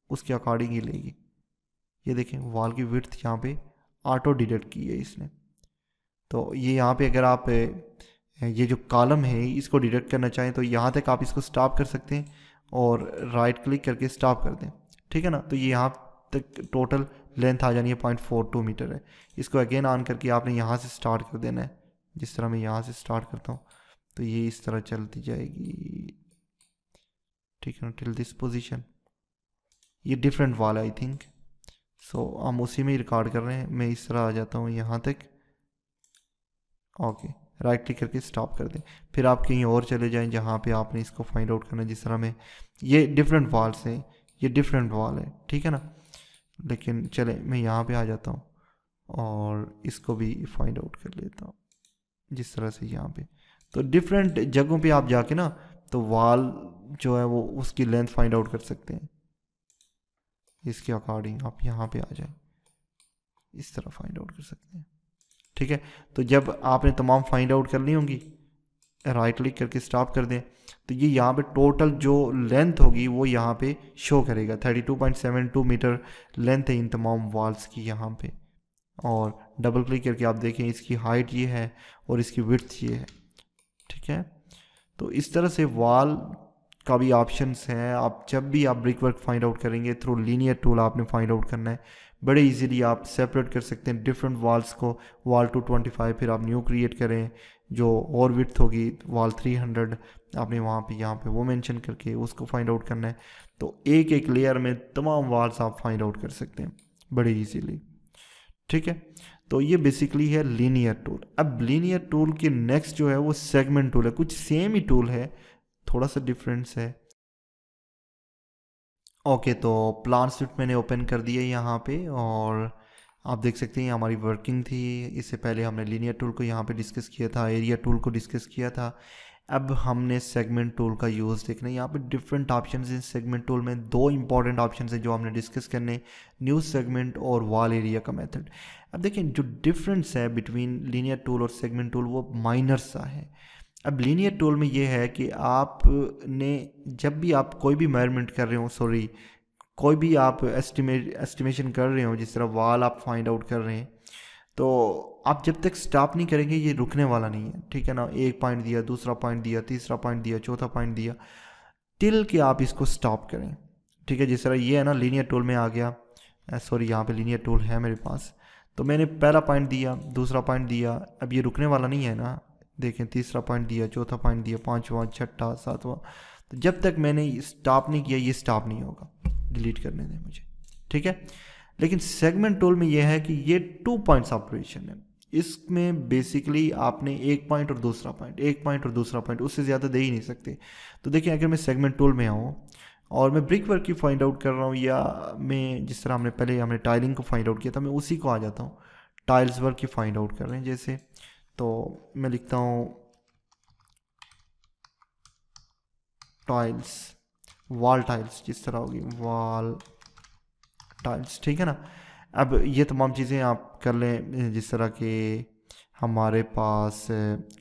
उसके अकॉर्डिंग ही लेगी। ये देखें वॉल की विड्थ यहाँ पे ऑटो डिटेक्ट की है इसने। तो ये यहाँ पे अगर आप ये जो कॉलम है इसको डिटेक्ट करना चाहें तो यहाँ तक आप इसको स्टॉप कर सकते हैं और राइट क्लिक करके स्टॉप कर दें, ठीक है ना। तो ये यहाँ तक टोटल लेंथ आ जानी है 0.42 मीटर है। इसको अगेन ऑन करके आपने यहाँ से स्टार्ट कर देना है। जिस तरह मैं यहाँ से स्टार्ट करता हूँ तो ये इस तरह चलती जाएगी, ठीक है ना, टिल दिस पोजीशन। ये डिफरेंट वाला आई थिंक, सो हम उसी में ही रिकॉर्ड कर रहे हैं। मैं इस तरह आ जाता हूँ यहाँ तक, ओके, राइट क्लिक करके स्टॉप कर दें। फिर आप कहीं और चले जाएं जहाँ पे आपने इसको फाइंड आउट करना है। जिस तरह में ये डिफरेंट वॉल्स हैं, ये डिफरेंट वॉल है, ठीक है ना। लेकिन चले मैं यहाँ पे आ जाता हूँ और इसको भी फाइंड आउट कर लेता हूँ जिस तरह से यहाँ पे। तो डिफरेंट जगहों पे आप जाके ना तो वॉल जो है वो उसकी लेंथ फाइंड आउट कर सकते हैं। इसके अकॉर्डिंग आप यहाँ पे आ जाएं, इस तरह फाइंड आउट कर सकते हैं, ठीक है। तो जब आपने तमाम फाइंड आउट कर ली होंगी, राइट क्लिक करके स्टॉप कर दें, तो ये यहाँ पे टोटल जो लेंथ होगी वो यहाँ पे शो करेगा। 32.72 मीटर लेंथ है इन तमाम वॉल्स की यहाँ पे। और डबल क्लिक करके आप देखें इसकी हाइट ये है और इसकी विड्थ ये है, ठीक है। तो इस तरह से वॉल का भी ऑप्शंस हैं। आप जब भी आप ब्रिक वर्क फाइंड आउट करेंगे थ्रू लीनियर टूल आपने फाइंड आउट करना है। बड़े इजीली आप सेपरेट कर सकते हैं डिफरेंट वॉल्स को। वॉल 225 फिर आप न्यू क्रिएट करें, जो और विड्थ होगी वॉल 300 आपने वहाँ पे यहाँ पे वो मेंशन करके उसको फाइंड आउट करना है। तो एक एक लेयर में तमाम वॉल्स आप फाइंड आउट कर सकते हैं बड़े इजीली, ठीक है। तो ये बेसिकली है लीनियर टूल। अब लीनियर टूल के नेक्स्ट जो है वो सेगमेंट टूल है। कुछ सेम ही टूल है, थोड़ा सा डिफरेंस है। ओके, तो प्लान स्विफ्ट मैंने ओपन कर दिया यहाँ पे और आप देख सकते हैं हमारी वर्किंग थी। इससे पहले हमने लीनियर टूल को यहाँ पे डिस्कस किया था, एरिया टूल को डिस्कस किया था। अब हमने सेगमेंट टूल का यूज़ देखना है। यहाँ पे डिफरेंट ऑप्शंस हैं सेगमेंट टूल में। दो इंपॉर्टेंट ऑप्शंस हैं जो हमने डिस्कस करने, न्यू सेगमेंट और वॉल एरिया का मेथड। अब देखिए जो डिफरेंस है बिटवीन लीनियर टूल और सेगमेंट टूल वो माइनर सा है। अब लीनियर टूल में ये है कि आपने जब भी आप कोई भी मेजरमेंट कर रहे हो, कोई भी आप एस्टिमेशन कर रहे हो, जिस तरह वॉल आप फाइंड आउट कर रहे हैं, तो आप जब तक स्टॉप नहीं करेंगे ये रुकने वाला नहीं है, ठीक है ना। एक पॉइंट दिया, दूसरा पॉइंट दिया, तीसरा पॉइंट दिया, चौथा पॉइंट दिया, टिल के आप इसको स्टॉप करें, ठीक है। जिस तरह ये है ना लीनियर टूल में आ गया, यहाँ पे लीनियर टूल है मेरे पास, तो मैंने पहला पॉइंट दिया, दूसरा पॉइंट दिया, अब ये रुकने वाला नहीं है ना। देखें तीसरा पॉइंट दिया, चौथा पॉइंट दिया, पाँचवा, छठा, सातवां, तो जब तक मैंने स्टॉप नहीं किया ये स्टॉप नहीं होगा। डिलीट करने दें मुझे, ठीक है। लेकिन सेगमेंट टूल में यह है कि ये 2 पॉइंट्स ऑपरेशन है। इसमें बेसिकली आपने एक पॉइंट और दूसरा पॉइंट, एक पॉइंट और दूसरा पॉइंट, उससे ज़्यादा दे ही नहीं सकते। तो देखिए अगर मैं सेगमेंट टूल में आऊँ और मैं ब्रिक वर्क की फाइंड आउट कर रहा हूँ, या मैं जिस तरह हमने टाइलिंग को फाइंड आउट किया था, मैं उसी को आ जाता हूँ। टाइल्स वर्क की फाइंड आउट कर रहे हैं जैसे, तो मैं लिखता हूँ टाइल्स, वॉल टाइल्स, जिस तरह होगी वॉल टाइल्स, ठीक है ना। अब ये तमाम चीज़ें आप कर लें, जिस तरह के हमारे पास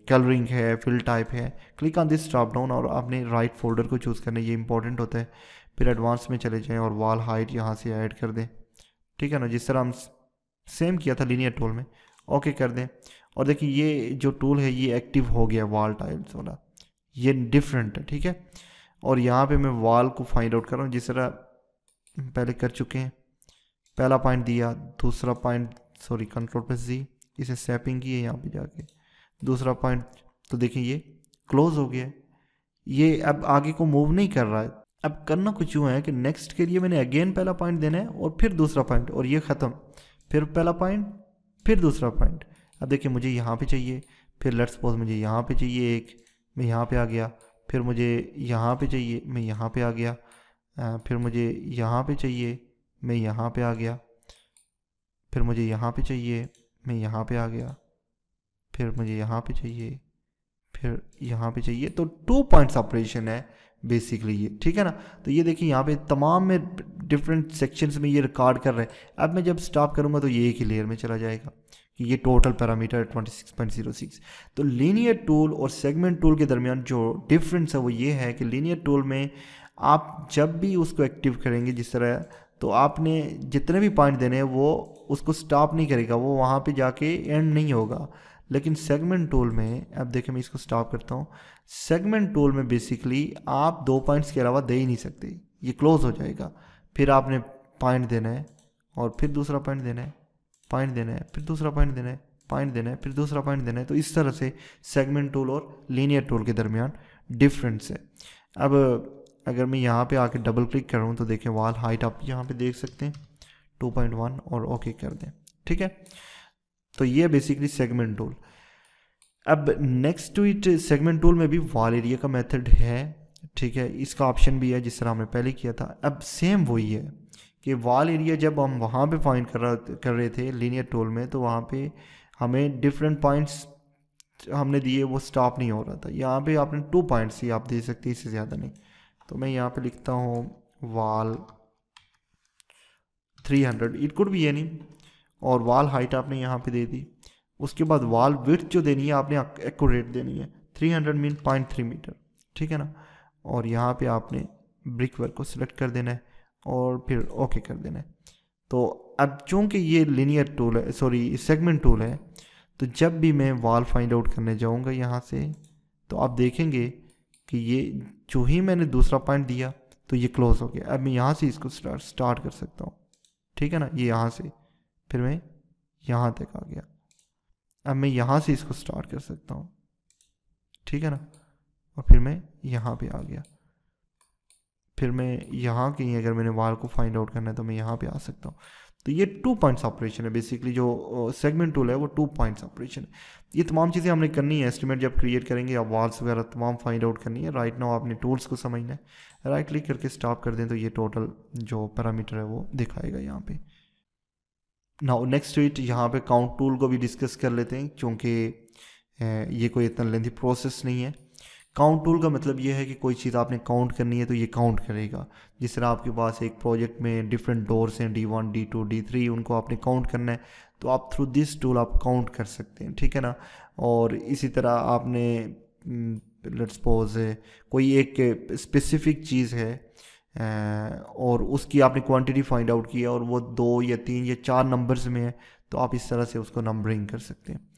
कलरिंग है, फिल टाइप है। Click on this drop down और आपने राइट फोल्डर को चूज़ करना है, ये इंपॉर्टेंट होता है। फिर एडवांस में चले जाएं और वॉल हाइट यहाँ से ऐड कर दें, ठीक है ना, जिस तरह हम सेम किया था लीनियर टूल में। ओके कर दें और देखिए ये जो टूल है ये एक्टिव हो गया वॉल टाइल्स वाला, ये डिफरेंट है, ठीक है। और यहाँ पे मैं वॉल को फाइंड आउट कर रहा हूँ जिस तरह पहले कर चुके हैं। पहला पॉइंट दिया, दूसरा पॉइंट, कंट्रोल प्लस जी, इसे सैपिंग की है यहाँ पे जाके, दूसरा पॉइंट, तो देखिए ये क्लोज हो गया। ये अब आगे को मूव नहीं कर रहा है। अब करना कुछ यूँ है कि नेक्स्ट के लिए मैंने अगेन पहला पॉइंट देना है और फिर दूसरा पॉइंट, और ये ख़त्म, फिर पहला पॉइंट, फिर दूसरा पॉइंट। अब देखिए मुझे यहाँ पे चाहिए, फिर लेट्स सपोज मुझे यहाँ पे चाहिए एक, मैं यहाँ पे आ गया, फिर मुझे यहाँ पे चाहिए, मैं यहाँ पे आ गया, फिर मुझे यहाँ पे चाहिए, मैं यहाँ पे आ गया, फिर मुझे यहाँ पे चाहिए, मैं यहाँ पे आ गया, फिर मुझे यहाँ पे चाहिए, फिर यहाँ पे चाहिए। तो 2 पॉइंट्स ऑपरेशन है बेसिकली ये, ठीक है ना। तो ये देखिए यहाँ पे तमाम में डिफरेंट सेक्शंस में ये रिकॉर्ड कर रहे हैं। अब मैं जब स्टॉप करूँगा तो ये एक ही लेयर में चला जाएगा कि ये टोटल पैरामीटर 26.06। तो लीनियर टूल और सेगमेंट टूल के दरमियान जो डिफरेंस है वो ये है कि लीनियर टूल में आप जब भी उसको एक्टिव करेंगे जिस तरह, तो आपने जितने भी पॉइंट देने हैं वो उसको स्टॉप नहीं करेगा, वो वहाँ पे जाके एंड नहीं होगा। लेकिन सेगमेंट टूल में, अब देखिए मैं इसको स्टॉप करता हूँ, सेगमेंट टूल में बेसिकली आप 2 पॉइंट्स के अलावा दे ही नहीं सकते, ये क्लोज हो जाएगा। फिर आपने पॉइंट देना है और फिर दूसरा पॉइंट देना है, पॉइंट देना है, फिर दूसरा पॉइंट देना है, पॉइंट देना है, फिर दूसरा पॉइंट देना है। तो इस तरह से सेगमेंट टूल और लीनियर टूल के दरमियान डिफरेंस है। अब अगर मैं यहाँ पे आके डबल क्लिक करूँ तो देखें वॉल हाइट आप यहाँ पे देख सकते हैं 2.1 और ओके कर दें, ठीक है। तो ये बेसिकली सेगमेंट टूल। अब next to it, segment tool में भी वॉल एरिया का मेथड है, ठीक है, इसका ऑप्शन भी है जिस तरह हमने पहले किया था। अब सेम वही है कि वॉल एरिया जब हम वहाँ पे फाइंड कर रहे थे लीनियर टूल में, तो वहाँ पे हमें डिफरेंट पॉइंट्स हमने दिए, वो स्टॉप नहीं हो रहा था। यहाँ पे आपने 2 पॉइंट्स ही आप दे सकते हैं, इससे ज़्यादा नहीं। तो मैं यहाँ पे लिखता हूँ वॉल 300, इट कुड भी एनी, और वॉल हाइट आपने यहाँ पे दे दी। उसके बाद वॉल विड्थ जो देनी है आपने एक्यूरेट देनी है, 300 मीन 0.3 मीटर, ठीक है ना। और यहाँ पे आपने ब्रिक वर्क को सिलेक्ट कर देना है और फिर ओके कर देना है। तो अब चूँकि ये लीनियर टूल है, सॉरी सेगमेंट टूल है, तो जब भी मैं वॉल फाइंड आउट करने जाऊँगा यहाँ से, तो आप देखेंगे कि ये जो ही मैंने दूसरा पॉइंट दिया तो ये क्लोज हो गया। अब मैं यहाँ से इसको स्टार्ट कर सकता हूँ, ठीक है ना, ये यहाँ से, फिर मैं यहाँ तक आ गया। अब मैं यहाँ से इसको स्टार्ट कर सकता हूँ, ठीक है ना, और फिर मैं यहाँ पे आ गया। फिर मैं यहाँ कहीं अगर मैंने वाल को फाइंड आउट करना है तो मैं यहाँ पे आ सकता हूँ। तो ये 2 पॉइंट्स ऑपरेशन है बेसिकली, जो सेगमेंट टूल है वो 2 पॉइंट्स ऑपरेशन है। ये तमाम चीज़ें हमने करनी है एस्टिमेट जब क्रिएट करेंगे, या वॉल्स वगैरह तमाम फाइंड आउट करनी है। राइट नाउ आपने टूल्स को समझना है, राइट क्लिक करके स्टॉप कर दें तो ये टोटल जो पैरामीटर है वो दिखाएगा यहाँ पे। नाउ नेक्स्ट इट, यहाँ पे काउंट टूल को भी डिस्कस कर लेते हैं, क्योंकि ये कोई इतना लेंथी प्रोसेस नहीं है। काउंट टूल का मतलब ये है कि कोई चीज़ आपने काउंट करनी है तो ये काउंट करेगा। जिस तरह आपके पास एक प्रोजेक्ट में डिफरेंट डोर्स हैं, D1, D2, D3, उनको आपने काउंट करना है, तो आप थ्रू दिस टूल आप काउंट कर सकते हैं, ठीक है ना। और इसी तरह आपने लेट्स सपोज कोई एक स्पेसिफिक चीज़ है और उसकी आपने क्वांटिटी फाइंड आउट की है और वो 2 या 3 या 4 नंबर्स में है, तो आप इस तरह से उसको नंबरिंग कर सकते हैं।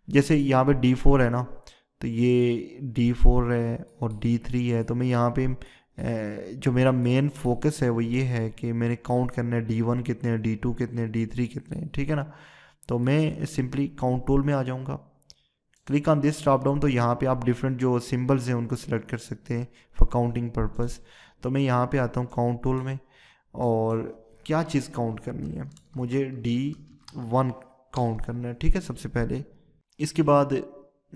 जैसे यहाँ पे D4 है ना, तो ये D4 है और D3 है, तो मैं यहाँ पे जो मेरा मेन फोकस है वो ये है कि मैंने काउंट करना है D1 कितने हैं, D2 कितने हैं, D3 कितने हैं, ठीक है ना। तो मैं सिंपली काउंट टूल में आ जाऊँगा, click on this drop down, तो यहाँ पे आप डिफरेंट जो सिंबल्स हैं उनको सिलेक्ट कर सकते हैं फॉर काउंटिंग पर्पस। तो मैं यहाँ पे आता हूँ काउंट टूल में, और क्या चीज़ काउंट करनी है, मुझे D1 काउंट करना है, ठीक है, सबसे पहले। इसके बाद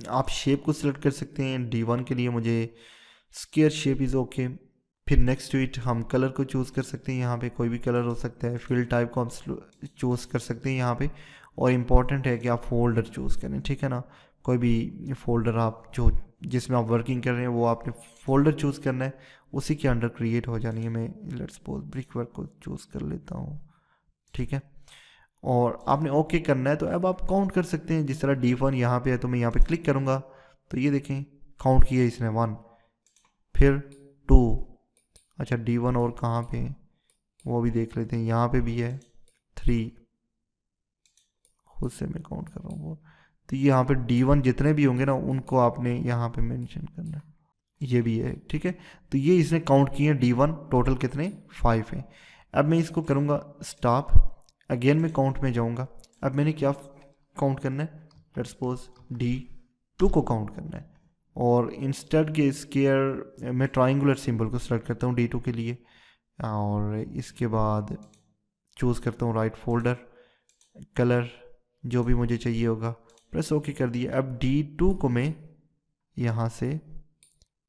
आप शेप को सिलेक्ट कर सकते हैं। D1 के लिए मुझे स्क्वायर शेप इज़ ओके। फिर नेक्स्ट टू इट हम कलर को चूज़ कर सकते हैं, यहाँ पे कोई भी कलर हो सकता है। फिल टाइप को हम चूज़ कर सकते हैं यहाँ पे, और इम्पॉर्टेंट है कि आप फोल्डर चूज़ करें, ठीक है ना। कोई भी फोल्डर आप जो जिसमें आप वर्किंग कर रहे हैं वो आपने फोल्डर चूज़ करना है, उसी के अंडर क्रिएट हो जानी है। मैं लेट्स सपोज ब्रिक वर्क को चूज़ कर लेता हूँ, ठीक है, और आपने ओके करना है। तो अब आप काउंट कर सकते हैं, जिस तरह D1 यहाँ पे है तो मैं यहाँ पे क्लिक करूँगा तो ये देखें काउंट किया इसने 1, फिर 2, अच्छा D1 और कहाँ पे है वो भी देख लेते हैं, यहाँ पे भी है 3, खुद से मैं काउंट कर रहा हूँ वो। तो यहाँ पे D1 जितने भी होंगे ना उनको आपने यहाँ पे मेंशन करना है, ये भी है, ठीक है। तो ये इसने काउंट किए D1, टोटल कितने 5 हैं। अब मैं इसको करूँगा स्टॉप, अगेन मैं काउंट में जाऊँगा। अब मैंने क्या काउंट करना है, लेट्स सपोज D2 को काउंट करना है, और इंस्टेड के स्क्वायर मैं ट्राइंगुलर सिंबल को सेलेक्ट करता हूँ D2 के लिए, और इसके बाद चूज़ करता हूँ राइट फोल्डर, कलर जो भी मुझे चाहिए होगा, प्रेस ओके कर दिया। अब D2 को मैं यहाँ से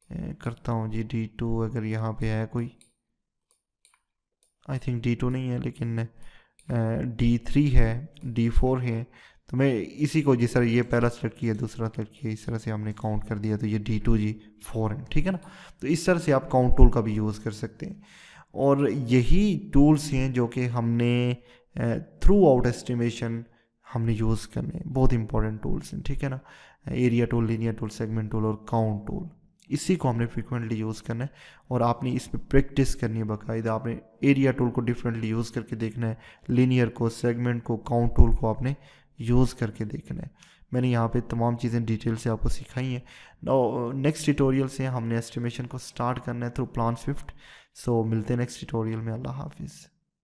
करता हूँ जी, D2 अगर यहाँ पे है कोई, आई थिंक D2 नहीं है, लेकिन D3 है, D4 है। तो मैं इसी को, जिस तरह ये पहला सेलेक्ट किया, दूसरा सेलेक्ट किया, इस तरह से हमने काउंट कर दिया, तो ये D2 G4 है, ठीक है ना। तो इस तरह से आप काउंट टूल का भी यूज़ कर सकते हैं। और यही टूल्स हैं जो कि हमने थ्रू आउट एस्टिमेशन हमने यूज़ करने, बहुत इंपॉर्टेंट टूल्स हैं, ठीक है ना। Area tool, linear tool, segment tool और काउंट टूल, इसी को हमने फ्रिक्वेंटली यूज़ करना है। और आपने इस पर प्रैक्टिस करनी है बाकायदा। आपने एरिया टूल को डिफरेंटली यूज़ करके देखना है, लीनियर को, सेगमेंट को, काउंट टूल को आपने यूज़ करके देखना है। मैंने यहाँ पे तमाम चीज़ें डिटेल से आपको सिखाई हैं। नेक्स्ट ट्यूटोरियल से हमने एस्टिमेशन को स्टार्ट करना है थ्रू प्लान स्विफ्ट। सो मिलते हैं नेक्स्ट ट्यूटोरियल में। अल्लाह हाफिज़।